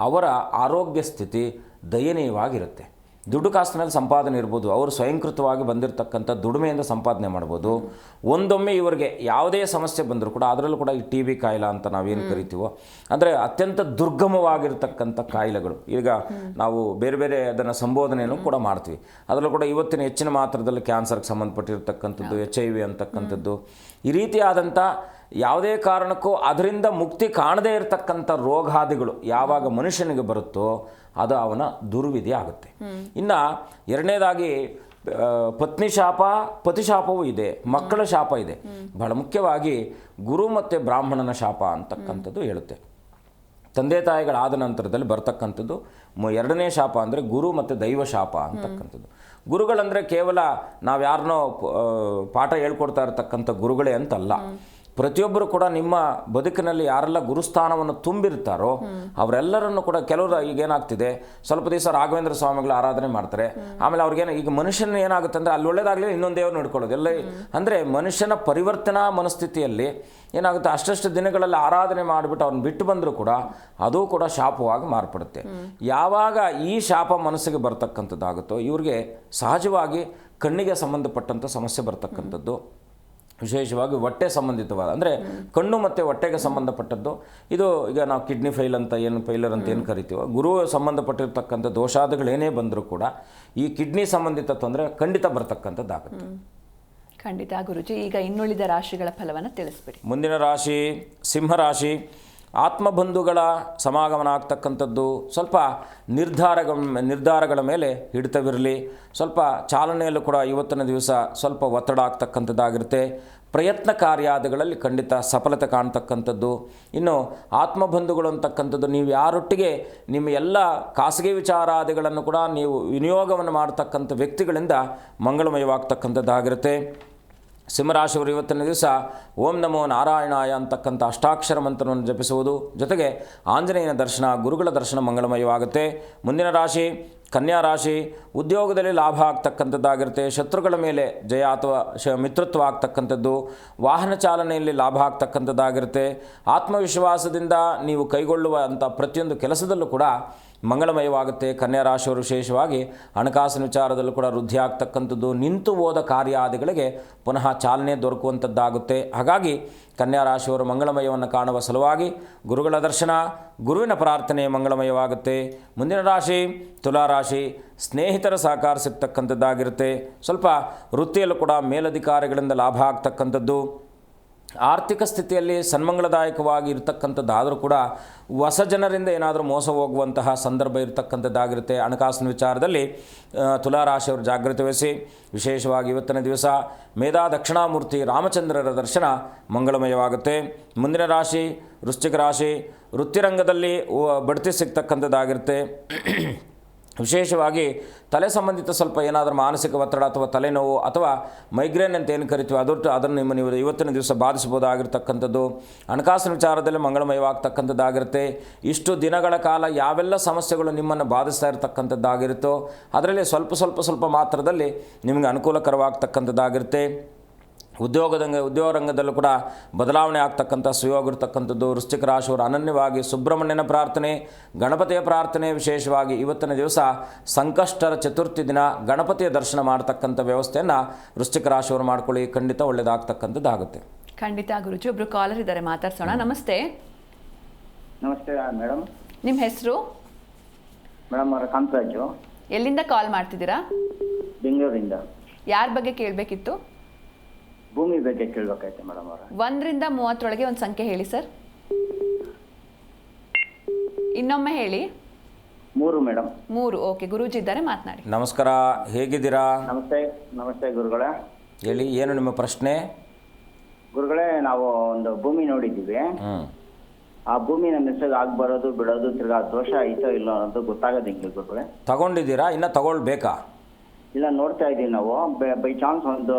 ಅವರ ಆರೋಗ್ಯ ಸ್ಥಿತಿ ದಯನೀಯವಾಗಿರುತ್ತೆ. ದುಡ್ಡು ಕಾಸಿನ ಮೇಲೆ ಸಂಪಾದನೆ ಇರ್ಬೋದು, ಅವರು ಸ್ವಯಂಕೃತವಾಗಿ ಬಂದಿರತಕ್ಕಂಥ ದುಡಿಮೆಯಿಂದ ಸಂಪಾದನೆ ಮಾಡ್ಬೋದು. ಒಂದೊಮ್ಮೆ ಇವರಿಗೆ ಯಾವುದೇ ಸಮಸ್ಯೆ ಬಂದರೂ ಕೂಡ, ಅದರಲ್ಲೂ ಕೂಡ ಈ ಟಿ ಬಿ ಕಾಯಿಲೆ ಅಂತ ನಾವೇನು ಕರಿತೀವೋ, ಅಂದರೆ ಅತ್ಯಂತ ದುರ್ಗಮವಾಗಿರ್ತಕ್ಕಂಥ ಕಾಯಿಲೆಗಳು. ಈಗ ನಾವು ಬೇರೆ ಬೇರೆ ಅದನ್ನು ಸಂಬೋಧನೆಯನ್ನು ಕೂಡ ಮಾಡ್ತೀವಿ. ಅದರಲ್ಲೂ ಕೂಡ ಇವತ್ತಿನ ಹೆಚ್ಚಿನ ಮಾತ್ರದಲ್ಲಿ ಕ್ಯಾನ್ಸರ್ಗೆ ಸಂಬಂಧಪಟ್ಟಿರ್ತಕ್ಕಂಥದ್ದು, HIV ಅಂತಕ್ಕಂಥದ್ದು, ಈ ರೀತಿಯಾದಂಥ ಯಾವುದೇ ಕಾರಣಕ್ಕೂ ಅದರಿಂದ ಮುಕ್ತಿ ಕಾಣದೇ ಇರತಕ್ಕಂಥ ರೋಗಾದಿಗಳು ಯಾವಾಗ ಮನುಷ್ಯನಿಗೆ ಬರುತ್ತೋ ಅದು ಅವನ ದುರ್ವಿಧಿ ಆಗುತ್ತೆ. ಇನ್ನು ಎರಡನೇದಾಗಿ ಪತ್ನಿ ಶಾಪ, ಪತಿ ಶಾಪವೂ ಇದೆ, ಮಕ್ಕಳ ಶಾಪ ಇದೆ. ಬಹಳ ಮುಖ್ಯವಾಗಿ ಗುರು ಮತ್ತು ಬ್ರಾಹ್ಮಣನ ಶಾಪ ಅಂತಕ್ಕಂಥದ್ದು ಹೇಳುತ್ತೆ. ತಂದೆ ತಾಯಿಗಳಾದ ನಂತರದಲ್ಲಿ ಬರ್ತಕ್ಕಂಥದ್ದು ಎರಡನೇ ಶಾಪ ಅಂದರೆ ಗುರು ಮತ್ತು ದೈವ ಶಾಪ ಅಂತಕ್ಕಂಥದ್ದು. ಗುರುಗಳಂದರೆ ಕೇವಲ ನಾವು ಯಾರನ್ನೋ ಪಾಠ ಹೇಳ್ಕೊಡ್ತಾ ಇರತಕ್ಕಂಥ ಗುರುಗಳೇ ಅಂತಲ್ಲ. ಪ್ರತಿಯೊಬ್ಬರು ಕೂಡ ನಿಮ್ಮ ಬದುಕಿನಲ್ಲಿ ಯಾರೆಲ್ಲ ಗುರುಸ್ಥಾನವನ್ನು ತುಂಬಿರ್ತಾರೋ ಅವರೆಲ್ಲರನ್ನು ಕೂಡ, ಕೆಲವರು ಈಗೇನಾಗ್ತಿದೆ, ಸ್ವಲ್ಪ ದಿವಸ ರಾಘವೇಂದ್ರ ಸ್ವಾಮಿಗಳ ಆರಾಧನೆ ಮಾಡ್ತಾರೆ, ಆಮೇಲೆ ಅವ್ರಿಗೇನು ಈಗ ಮನುಷ್ಯನ ಏನಾಗುತ್ತೆ ಅಂದರೆ ಅಲ್ಲಿ ಒಳ್ಳೇದಾಗಲಿ ಇನ್ನೊಂದು ದೇವರು ನೋಡ್ಕೊಳ್ಳೋದು ಎಲ್ಲ. ಅಂದರೆ ಮನುಷ್ಯನ ಪರಿವರ್ತನಾ ಮನಸ್ಥಿತಿಯಲ್ಲಿ ಏನಾಗುತ್ತೆ, ಅಷ್ಟಷ್ಟು ದಿನಗಳಲ್ಲಿ ಆರಾಧನೆ ಮಾಡಿಬಿಟ್ಟು ಅವ್ರನ್ನ ಬಿಟ್ಟು ಬಂದರೂ ಕೂಡ ಅದು ಕೂಡ ಶಾಪವಾಗಿ ಮಾರ್ಪಡುತ್ತೆ. ಯಾವಾಗ ಈ ಶಾಪ ಮನಸ್ಸಿಗೆ ಬರ್ತಕ್ಕಂಥದ್ದಾಗುತ್ತೋ ಇವ್ರಿಗೆ ಸಹಜವಾಗಿ ಕಣ್ಣಿಗೆ ಸಂಬಂಧಪಟ್ಟಂಥ ಸಮಸ್ಯೆ ಬರ್ತಕ್ಕಂಥದ್ದು, ವಿಶೇಷವಾಗಿ ಹೊಟ್ಟೆ ಸಂಬಂಧಿತವಾದ, ಅಂದರೆ ಕಣ್ಣು ಮತ್ತು ಹೊಟ್ಟೆಗೆ ಸಂಬಂಧಪಟ್ಟದ್ದು. ಇದು ಈಗ ನಾವು ಕಿಡ್ನಿ ಫೈಲರ್ ಅಂತ ಏನು ಕರಿತೀವೋ, ಗುರು ಸಂಬಂಧಪಟ್ಟಿರ್ತಕ್ಕಂಥ ದೋಷಾದಿಗಳೇನೇ ಬಂದರೂ ಕೂಡ ಈ ಕಿಡ್ನಿ ಸಂಬಂಧಿತ ತೊಂದರೆ ಖಂಡಿತ ಬರ್ತಕ್ಕಂಥದ್ದಾಗುತ್ತೆ. ಖಂಡಿತ ಗುರುಜಿ. ಈಗ ಇನ್ನುಳಿದ ರಾಶಿಗಳ ಫಲವನ್ನು ತಿಳಿಸ್ಬಿಡಿ. ಮುಂದಿನ ರಾಶಿ ಸಿಂಹರಾಶಿ. ಆತ್ಮಬಂಧುಗಳ ಸಮಾಗಮನ ಆಗ್ತಕ್ಕಂಥದ್ದು, ಸ್ವಲ್ಪ ನಿರ್ಧಾರಗಳ ಮೇಲೆ ಹಿಡಿತವಿರಲಿ. ಸ್ವಲ್ಪ ಚಾಲನೆಯಲ್ಲೂ ಕೂಡ ಇವತ್ತಿನ ದಿವಸ ಸ್ವಲ್ಪ ಒತ್ತಡ ಆಗ್ತಕ್ಕಂಥದ್ದಾಗಿರುತ್ತೆ. ಪ್ರಯತ್ನ ಕಾರ್ಯಾದಿಗಳಲ್ಲಿ ಖಂಡಿತ ಸಫಲತೆ ಕಾಣ್ತಕ್ಕಂಥದ್ದು. ಇನ್ನು ಆತ್ಮಬಂಧುಗಳು ಅಂತಕ್ಕಂಥದ್ದು, ನೀವು ಯಾರೊಟ್ಟಿಗೆ ನಿಮ್ಮ ಎಲ್ಲ ಖಾಸಗಿ ವಿಚಾರಾದಿಗಳನ್ನು ಕೂಡ ನೀವು ವಿನಿಯೋಗವನ್ನು ಮಾಡ್ತಕ್ಕಂಥ ವ್ಯಕ್ತಿಗಳಿಂದ ಮಂಗಳಮಯವಾಗ್ತಕ್ಕಂಥದ್ದಾಗಿರುತ್ತೆ. ಸಿಂಹರಾಶಿಯವರು ಇವತ್ತಿನ ದಿವಸ ಓಂ ನಮೋ ನಾರಾಯಣಾಯ ಅಂತಕ್ಕಂಥ ಅಷ್ಟಾಕ್ಷರ ಮಂತ್ರವನ್ನು ಜಪಿಸುವುದು, ಜೊತೆಗೆ ಆಂಜನೇಯನ ದರ್ಶನ, ಗುರುಗಳ ದರ್ಶನ ಮಂಗಳಮಯವಾಗುತ್ತೆ. ಮುಂದಿನ ರಾಶಿ ಕನ್ಯಾ ರಾಶಿ. ಉದ್ಯೋಗದಲ್ಲಿ ಲಾಭ ಆಗ್ತಕ್ಕಂಥದ್ದಾಗಿರುತ್ತೆ. ಶತ್ರುಗಳ ಮೇಲೆ ಜಯ ಅಥವಾ ಮಿತ್ರತ್ವ ಆಗ್ತಕ್ಕಂಥದ್ದು. ವಾಹನ ಚಾಲನೆಯಲ್ಲಿ ಲಾಭ ಆಗ್ತಕ್ಕಂಥದ್ದಾಗಿರುತ್ತೆ. ಆತ್ಮವಿಶ್ವಾಸದಿಂದ ನೀವು ಕೈಗೊಳ್ಳುವಂಥ ಪ್ರತಿಯೊಂದು ಕೆಲಸದಲ್ಲೂ ಕೂಡ ಮಂಗಳಮಯವಾಗುತ್ತೆ. ಕನ್ಯಾ ರಾಶಿಯವರು ವಿಶೇಷವಾಗಿ ಹಣಕಾಸಿನ ವಿಚಾರದಲ್ಲೂ ಕೂಡ ವೃದ್ಧಿ ಆಗ್ತಕ್ಕಂಥದ್ದು, ನಿಂತು ಹೋದ ಕಾರ್ಯಾದಿಗಳಿಗೆ ಪುನಃ ಚಾಲನೆ ದೊರಕುವಂಥದ್ದಾಗುತ್ತೆ. ಹಾಗಾಗಿ ಕನ್ಯಾ ರಾಶಿಯವರು ಮಂಗಳಮಯವನ್ನು ಕಾಣುವ ಸಲುವಾಗಿ ಗುರುಗಳ ದರ್ಶನ, ಗುರುವಿನ ಪ್ರಾರ್ಥನೆ ಮಂಗಳಮಯವಾಗುತ್ತೆ. ಮುಂದಿನ ರಾಶಿ ತುಲಾರಾಶಿ. ಸ್ನೇಹಿತರ ಸಹಕಾರ ಸಿಗ್ತಕ್ಕಂಥದ್ದಾಗಿರುತ್ತೆ. ಸ್ವಲ್ಪ ವೃತ್ತಿಯಲ್ಲೂ ಕೂಡ ಮೇಲಧಿಕಾರಿಗಳಿಂದ ಲಾಭ ಆಗ್ತಕ್ಕಂಥದ್ದು. ಆರ್ಥಿಕ ಸ್ಥಿತಿಯಲ್ಲಿ ಸನ್ಮಂಗಳದಾಯಕವಾಗಿ ಇರತಕ್ಕಂಥದ್ದಾದರೂ ಕೂಡ ಹೊಸ ಜನರಿಂದ ಏನಾದರೂ ಮೋಸ ಹೋಗುವಂತಹ ಸಂದರ್ಭ ಇರತಕ್ಕಂಥದ್ದಾಗಿರುತ್ತೆ. ಹಣಕಾಸಿನ ವಿಚಾರದಲ್ಲಿ ತುಲಾರಾಶಿಯವರು ಜಾಗೃತಿ ವಹಿಸಿ. ವಿಶೇಷವಾಗಿ ಇವತ್ತಿನ ದಿವಸ ಮೇಧಾ ದಕ್ಷಿಣಾಮೂರ್ತಿ ರಾಮಚಂದ್ರರ ದರ್ಶನ ಮಂಗಳಮಯವಾಗುತ್ತೆ. ಮುಂದಿನ ರಾಶಿ ವೃಶ್ಚಿಕ ರಾಶಿ. ವೃತ್ತಿರಂಗದಲ್ಲಿ ಬಡ್ತಿ ಸಿಗ್ತಕ್ಕಂಥದ್ದಾಗಿರುತ್ತೆ. ವಿಶೇಷವಾಗಿ ತಲೆ ಸಂಬಂಧಿತ ಸ್ವಲ್ಪ ಏನಾದರೂ ಮಾನಸಿಕ ಒತ್ತಡ ಅಥವಾ ತಲೆನೋವು ಅಥವಾ ಮೈಗ್ರೇನ್ ಅಂತ ಏನು ಕರಿತೀವಿ ಅದನ್ನು ನೀವು ಇವತ್ತಿನ ದಿವಸ ಬಾಧಿಸಬಹುದಾಗಿರ್ತಕ್ಕಂಥದ್ದು. ಹಣಕಾಸಿನ ವಿಚಾರದಲ್ಲಿ ಮಂಗಳಮಯವಾಗ್ತಕ್ಕಂಥದ್ದಾಗಿರುತ್ತೆ. ಇಷ್ಟು ದಿನಗಳ ಕಾಲ ಯಾವೆಲ್ಲ ಸಮಸ್ಯೆಗಳು ನಿಮ್ಮನ್ನು ಬಾಧಿಸ್ತಾ ಇರತಕ್ಕಂಥದ್ದಾಗಿರುತ್ತೋ ಅದರಲ್ಲಿ ಸ್ವಲ್ಪ ಮಾತ್ರದಲ್ಲಿ ನಿಮಗೆ ಅನುಕೂಲಕರವಾಗ್ತಕ್ಕಂಥದ್ದಾಗಿರುತ್ತೆ. ಉದ್ಯೋಗ ರಂಗದಲ್ಲೂ ಕೂಡ ಬದಲಾವಣೆ ಆಗ್ತಕ್ಕಂಥ ಸುಯೋಗ ಇರ್ತಕ್ಕಂಥದ್ದು. ವೃಶ್ಚಿಕ ರಾಶಿಯವರು ಅನನ್ಯವಾಗಿ ಸುಬ್ರಹ್ಮಣ್ಯನ ಪ್ರಾರ್ಥನೆ, ಗಣಪತಿಯ ಪ್ರಾರ್ಥನೆ, ವಿಶೇಷವಾಗಿ ಇವತ್ತಿನ ದಿವಸ ಸಂಕಷ್ಟರ ಚತುರ್ಥಿ ದಿನ ಗಣಪತಿಯ ದರ್ಶನ ಮಾಡ್ತಕ್ಕಂಥ ವ್ಯವಸ್ಥೆಯನ್ನು ವೃಶ್ಚಿಕ ರಾಶಿಯವರು ಮಾಡ್ಕೊಳ್ಳಿ, ಖಂಡಿತ ಒಳ್ಳೆಯದಾಗ್ತಕ್ಕಂಥದ್ದಾಗುತ್ತೆ. ಖಂಡಿತ ಗುರುಜಿ. ಒಬ್ರು ಕಾಲರ್ ಇದ್ದಾರೆ, ಮಾತಾಡ್ಸೋಣ. ನಮಸ್ತೆ. ನಮಸ್ತೆ ಮೇಡಮ್. ನಿಮ್ಮ ಹೆಸರು? ಮೇಡಮ್ ಅವರ ಕಾಂತರಾಜು. ಎಲ್ಲಿಂದ ಕಾಲ್ ಮಾಡ್ತಿದ್ದೀರಾ? ಬೆಂಗಳೂರಿಂದ. ಯಾರ ಬಗ್ಗೆ ಕೇಳಬೇಕಿತ್ತು? ಭೂಮಿ ಬಗ್ಗೆ ಕೇಳಬೇಕಾಯ್ತು ಮೇಡಮ್ ಅವರ. 1 ರಿಂದ 30 ಒಂದು ಸಂಖ್ಯೆ ಹೇಳಿ ಸರ್. ಇನ್ನೊಮ್ಮೆ ಹೇಳಿ. 3 ಮೇಡಮ್. 3. ಓಕೆ, ಗುರೂಜಿ ಇದ್ದಾರೆ, ಮಾತನಾಡಿ. ನಮಸ್ಕಾರ, ಹೇಗಿದ್ದೀರಾ? ನಮಸ್ತೆ ಗುರುಗಳೇ. ಹೇಳಿ, ಏನು ನಿಮ್ಮ ಪ್ರಶ್ನೆ? ಗುರುಗಳೇ, ನಾವು ಒಂದು ಭೂಮಿ ನೋಡಿದ್ದೀವಿ. ಆ ಭೂಮಿ ನಮ್ಮ ಹೆಸರು ಬರೋದು ಬಿಡೋದು ತಿರ್ಗಾ ದೋಷ ಐತೋ ಇಲ್ಲ ಅನ್ನೋದು ಗೊತ್ತಾಗೋದು ಹೆಂಗೆ ಗುರುಗಳೇ? ತಗೊಂಡಿದ್ದೀರಾ? ಇನ್ನು ತಗೊಳ್ಬೇಕಾ? ಇಲ್ಲ, ನೋಡ್ತಾ ಇದ್ದೀವಿ ನಾವು. ಬೈ ಚಾನ್ಸ್ ಒಂದು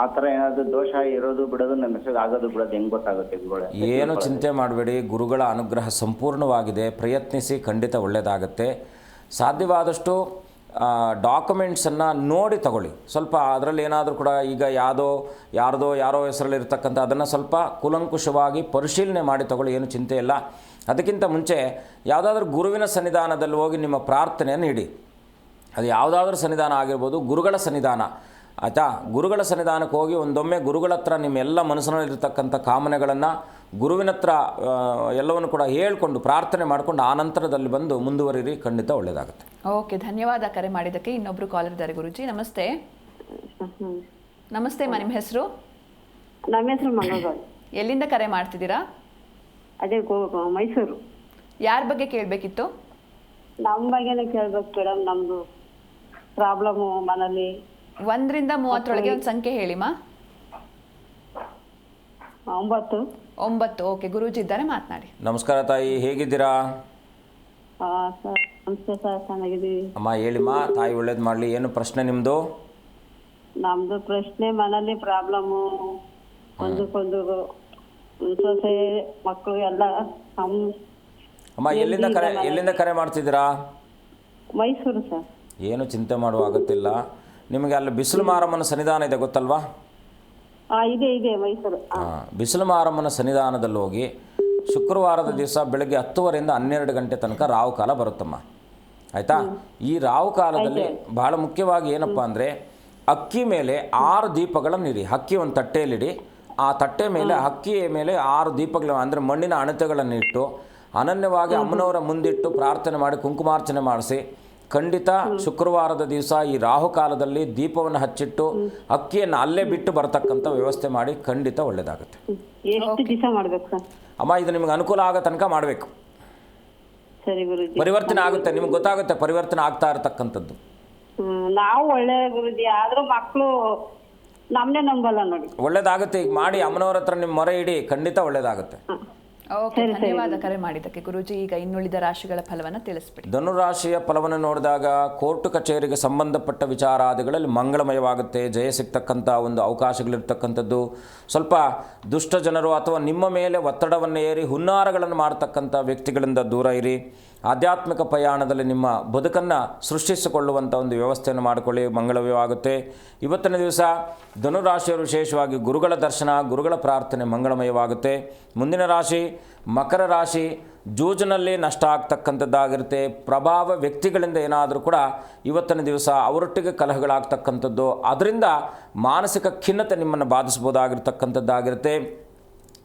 ಆ ಥರ ಏನಾದರೂ ದೋಷ ಇರೋದು ಬಿಡೋದು ನಮ್ಮ ಹೆಸರು ಆಗೋದು ಬಿಡೋದು ಹೆಂಗೆ ಗೊತ್ತಾಗುತ್ತೆ ಗುರುಗಳೇ? ಏನು ಚಿಂತೆ ಮಾಡಬೇಡಿ, ಗುರುಗಳ ಅನುಗ್ರಹ ಸಂಪೂರ್ಣವಾಗಿದೆ. ಪ್ರಯತ್ನಿಸಿ, ಖಂಡಿತ ಒಳ್ಳೆಯದಾಗುತ್ತೆ. ಸಾಧ್ಯವಾದಷ್ಟು ಡಾಕ್ಯುಮೆಂಟ್ಸನ್ನು ನೋಡಿ ತಗೊಳ್ಳಿ. ಸ್ವಲ್ಪ ಅದರಲ್ಲಿ ಏನಾದರೂ ಕೂಡ ಈಗ ಯಾರೋ ಹೆಸರಲ್ಲಿ ಇರ್ತಕ್ಕಂಥ ಅದನ್ನು ಸ್ವಲ್ಪ ಕೂಲಂಕುಷವಾಗಿ ಪರಿಶೀಲನೆ ಮಾಡಿ ತಗೊಳ್ಳಿ, ಏನು ಚಿಂತೆ ಇಲ್ಲ. ಅದಕ್ಕಿಂತ ಮುಂಚೆ ಯಾವುದಾದ್ರೂ ಗುರುವಿನ ಸನ್ನಿಧಾನದಲ್ಲಿ ಹೋಗಿ ನಿಮ್ಮ ಪ್ರಾರ್ಥನೆಯನ್ನು ಇಡಿ. ಅದು ಯಾವುದಾದ್ರೂ ಸನ್ನಿಧಾನ ಆಗಿರ್ಬೋದು, ಗುರುಗಳ ಸನ್ನಿಧಾನ ಆಯಿತಾ. ಗುರುಗಳ ಸನ್ನಿಧಾನಕ್ಕೆ ಹೋಗಿ ಒಂದೊಮ್ಮೆ ಗುರುಗಳ ಹತ್ರ ನಿಮ್ಮ ಎಲ್ಲ ಮನಸ್ಸಿನಲ್ಲಿರ್ತಕ್ಕಂಥ ಕಾಮನೆಗಳನ್ನು ಗುರುವಿನ ಹತ್ರ ಎಲ್ಲವನ್ನು ಕೂಡ ಹೇಳ್ಕೊಂಡು ಪ್ರಾರ್ಥನೆ ಮಾಡಿಕೊಂಡು ಆ ನಂತರದಲ್ಲಿ ಬಂದು ಮುಂದುವರಿರಿ, ಖಂಡಿತ ಒಳ್ಳೆಯದಾಗುತ್ತೆ. ಓಕೆ, ಧನ್ಯವಾದ ಕರೆ ಮಾಡಿದ್ದಕ್ಕೆ. ಇನ್ನೊಬ್ರು ಕಾಲರ್ ಇದ್ದಾರೆ ಗುರುಜಿ. ನಮಸ್ತೆ. ನಮಸ್ತೆ ಅಮ್ಮ, ನಿಮ್ಮ ಹೆಸರು? ನಮ್ಮ ಹೆಸರು ಮಂಗಳಗೌರಿ. ಎಲ್ಲಿಂದ ಕರೆ ಮಾಡ್ತಿದ್ದೀರಾ? ಅದೇ ಮೈಸೂರು. ಯಾರ ಬಗ್ಗೆ ಕೇಳಬೇಕಿತ್ತು? ನಮ್ಮ ಬಗ್ಗೆನೇ ಕೇಳ್ಬೇಕು ಮೇಡಮ್. ನಮ್ದು ಪ್ರಾಬ್ಲಮ್ಮು ಮನೇಲಿ. 1ರಿಂದ 30 ಒಂದು ಸಂಖ್ಯೆ ಹೇಳಿಮ್ಮ. 9. 9. ಓಕೆ, ಗುರೂಜಿ ಇದ್ದಾರೆ, ಮಾತನಾಡಿ. ನಮಸ್ಕಾರ ತಾಯಿ, ಹೇಗಿದ್ದೀರಾ? ಸರ್ ನಮಸ್ತೆ ಸರ್, ಚೆನ್ನಾಗಿದ್ದೀವಿ. ಅಮ್ಮ ಹೇಳಿಮ್ಮ, ತಾಯಿ ಒಳ್ಳೇದು ಮಾಡಲಿ. ಏನು ಪ್ರಶ್ನೆ ನಿಮ್ಮದು? ನಮ್ದು ಪ್ರಶ್ನೆ ಮನೇಲಿ ಪ್ರಾಬ್ಲಮ್ಮು, ಒಂದಕ್ಕೊಂದು ಸೊಸೆ ಮಕ್ಕಳು ಎಲ್ಲ. ಅಮ್ಮ ಎಲ್ಲಿಂದ ಕರೆ ಮಾಡ್ತಿದ್ದೀರಾ? ಮೈಸೂರು ಸರ್. ಏನು ಚಿಂತೆ ಮಾಡುವ ಅಗತ್ಯಿಲ್ಲ. ನಿಮಗೆ ಅಲ್ಲಿ ಬಿಸಿಲು ಮಾರಮ್ಮನ ಸನ್ನಿಧಾನ ಇದೆ ಗೊತ್ತಲ್ವಾ? ಇದೆ ಮೈಸೂರು. ಬಿಸಿಲು ಮಾರಮ್ಮನ ಸನ್ನಿಧಾನದಲ್ಲಿ ಹೋಗಿ ಶುಕ್ರವಾರದ ದಿವಸ ಬೆಳಗ್ಗೆ 10 ಗಂಟೆಯಿಂದ 12 ಗಂಟೆ ತನಕ ರಾವು ಕಾಲ ಬರುತ್ತಮ್ಮ, ಆಯಿತಾ. ಈ ರಾವು ಕಾಲದಲ್ಲಿ ಭಾಳ ಮುಖ್ಯವಾಗಿ ಏನಪ್ಪ ಅಂದರೆ, ಅಕ್ಕಿ ಮೇಲೆ 6 ದೀಪಗಳನ್ನು ಇಡಿ. ಅಕ್ಕಿ ಒಂದು ತಟ್ಟೆಯಲ್ಲಿಡಿ. ಆ ತಟ್ಟೆ ಮೇಲೆ ಅಕ್ಕಿಯ ಮೇಲೆ 6 ದೀಪಗಳು ಅಂದರೆ ಮಣ್ಣಿನ ಅಣತೆಗಳನ್ನು ಇಟ್ಟು ಅನನ್ಯವಾಗಿ ಅಮ್ಮನವರ ಮುಂದಿಟ್ಟು ಪ್ರಾರ್ಥನೆ ಮಾಡಿ ಕುಂಕುಮಾರ್ಚನೆ ಮಾಡಿಸಿ ಖಂಡಿತ ಶುಕ್ರವಾರದ ದಿವಸ ಈ ರಾಹುಕಾಲದಲ್ಲಿ ದೀಪವನ್ನು ಹಚ್ಚಿಟ್ಟು ಅಕ್ಕಿಯನ್ನು ಅಲ್ಲೇ ಬಿಟ್ಟು ಬರತಕ್ಕಂಥ ವ್ಯವಸ್ಥೆ ಮಾಡಿ, ಖಂಡಿತ ಒಳ್ಳೆಯದಾಗುತ್ತೆ. ಎಷ್ಟು ದಿವಸ ಮಾಡ್ಬೇಕು ಸರ್? ಅಮ್ಮ, ಇದು ನಿಮ್ಗೆ ಅನುಕೂಲ ಆಗೋ ತನಕ ಮಾಡಬೇಕು. ಸರಿ ಗುರುಜಿ. ಪರಿವರ್ತನೆ ಆಗುತ್ತೆ, ನಿಮ್ಗೆ ಗೊತ್ತಾಗುತ್ತೆ ಪರಿವರ್ತನೆ ಆಗ್ತಾ ಇರತಕ್ಕಂಥದ್ದು. ನಾವು ಒಳ್ಳೆ ಗುರುಜಿ, ಆದ್ರೂ ಮಕ್ಕಳು ನಮ್ನೇ ನಂಬಲ್ಲ ನೋಡಿ. ಒಳ್ಳೇದಾಗುತ್ತೆ, ಈಗ ಮಾಡಿ ಅಮ್ಮನವ್ರ ಹತ್ರ ನಿಮ್ಮ ಮೊರೆ ಇಡಿ, ಖಂಡಿತ ಒಳ್ಳೇದಾಗುತ್ತೆ. ಓಕೆ, ಧನ್ಯವಾದ ಕರೆ ಮಾಡಿದ್ದಕ್ಕೆ ಗುರೂಜಿ. ಈಗ ಇನ್ನುಳಿದ ರಾಶಿಗಳ ಫಲವನ್ನು ತಿಳಿಸ್ಬಿಡಿ. ಧನುರಾಶಿಯ ಫಲವನ್ನು ನೋಡಿದಾಗ ಕೋರ್ಟು ಕಚೇರಿಗೆ ಸಂಬಂಧಪಟ್ಟ ವಿಚಾರಾದಿಗಳಲ್ಲಿ ಮಂಗಳಮಯವಾಗುತ್ತೆ. ಜಯ ಸಿಗ್ತಕ್ಕಂಥ ಒಂದು ಅವಕಾಶಗಳಿರ್ತಕ್ಕಂಥದ್ದು. ಸ್ವಲ್ಪ ದುಷ್ಟ ಜನರು ಅಥವಾ ನಿಮ್ಮ ಮೇಲೆ ಒತ್ತಡವನ್ನು ಏರಿ ಹುನ್ನಾರಗಳನ್ನು ಮಾಡ್ತಕ್ಕಂಥ ವ್ಯಕ್ತಿಗಳಿಂದ ದೂರ ಇರಿ. ಆಧ್ಯಾತ್ಮಿಕ ಪ್ರಯಾಣದಲ್ಲಿ ನಿಮ್ಮ ಬದುಕನ್ನು ಸೃಷ್ಟಿಸಿಕೊಳ್ಳುವಂಥ ಒಂದು ವ್ಯವಸ್ಥೆಯನ್ನು ಮಾಡಿಕೊಳ್ಳಿ, ಮಂಗಳಮಯವಾಗುತ್ತೆ. ಇವತ್ತಿನ ದಿವಸ ಧನುರಾಶಿಯವರು ವಿಶೇಷವಾಗಿ ಗುರುಗಳ ದರ್ಶನ, ಗುರುಗಳ ಪ್ರಾರ್ಥನೆ ಮಂಗಳಮಯವಾಗುತ್ತೆ. ಮುಂದಿನ ರಾಶಿ ಮಕರ ರಾಶಿ. ಜೂಜಿನಲ್ಲಿ ನಷ್ಟ ಆಗ್ತಕ್ಕಂಥದ್ದಾಗಿರುತ್ತೆ. ಪ್ರಭಾವ ವ್ಯಕ್ತಿಗಳಿಂದ ಏನಾದರೂ ಕೂಡ ಇವತ್ತಿನ ದಿವಸ ಅವರೊಟ್ಟಿಗೆ ಕಲಹಗಳಾಗ್ತಕ್ಕಂಥದ್ದು, ಅದರಿಂದ ಮಾನಸಿಕ ಖಿನ್ನತೆ ನಿಮ್ಮನ್ನು ಬಾಧಿಸ್ಬೋದಾಗಿರ್ತಕ್ಕಂಥದ್ದಾಗಿರುತ್ತೆ.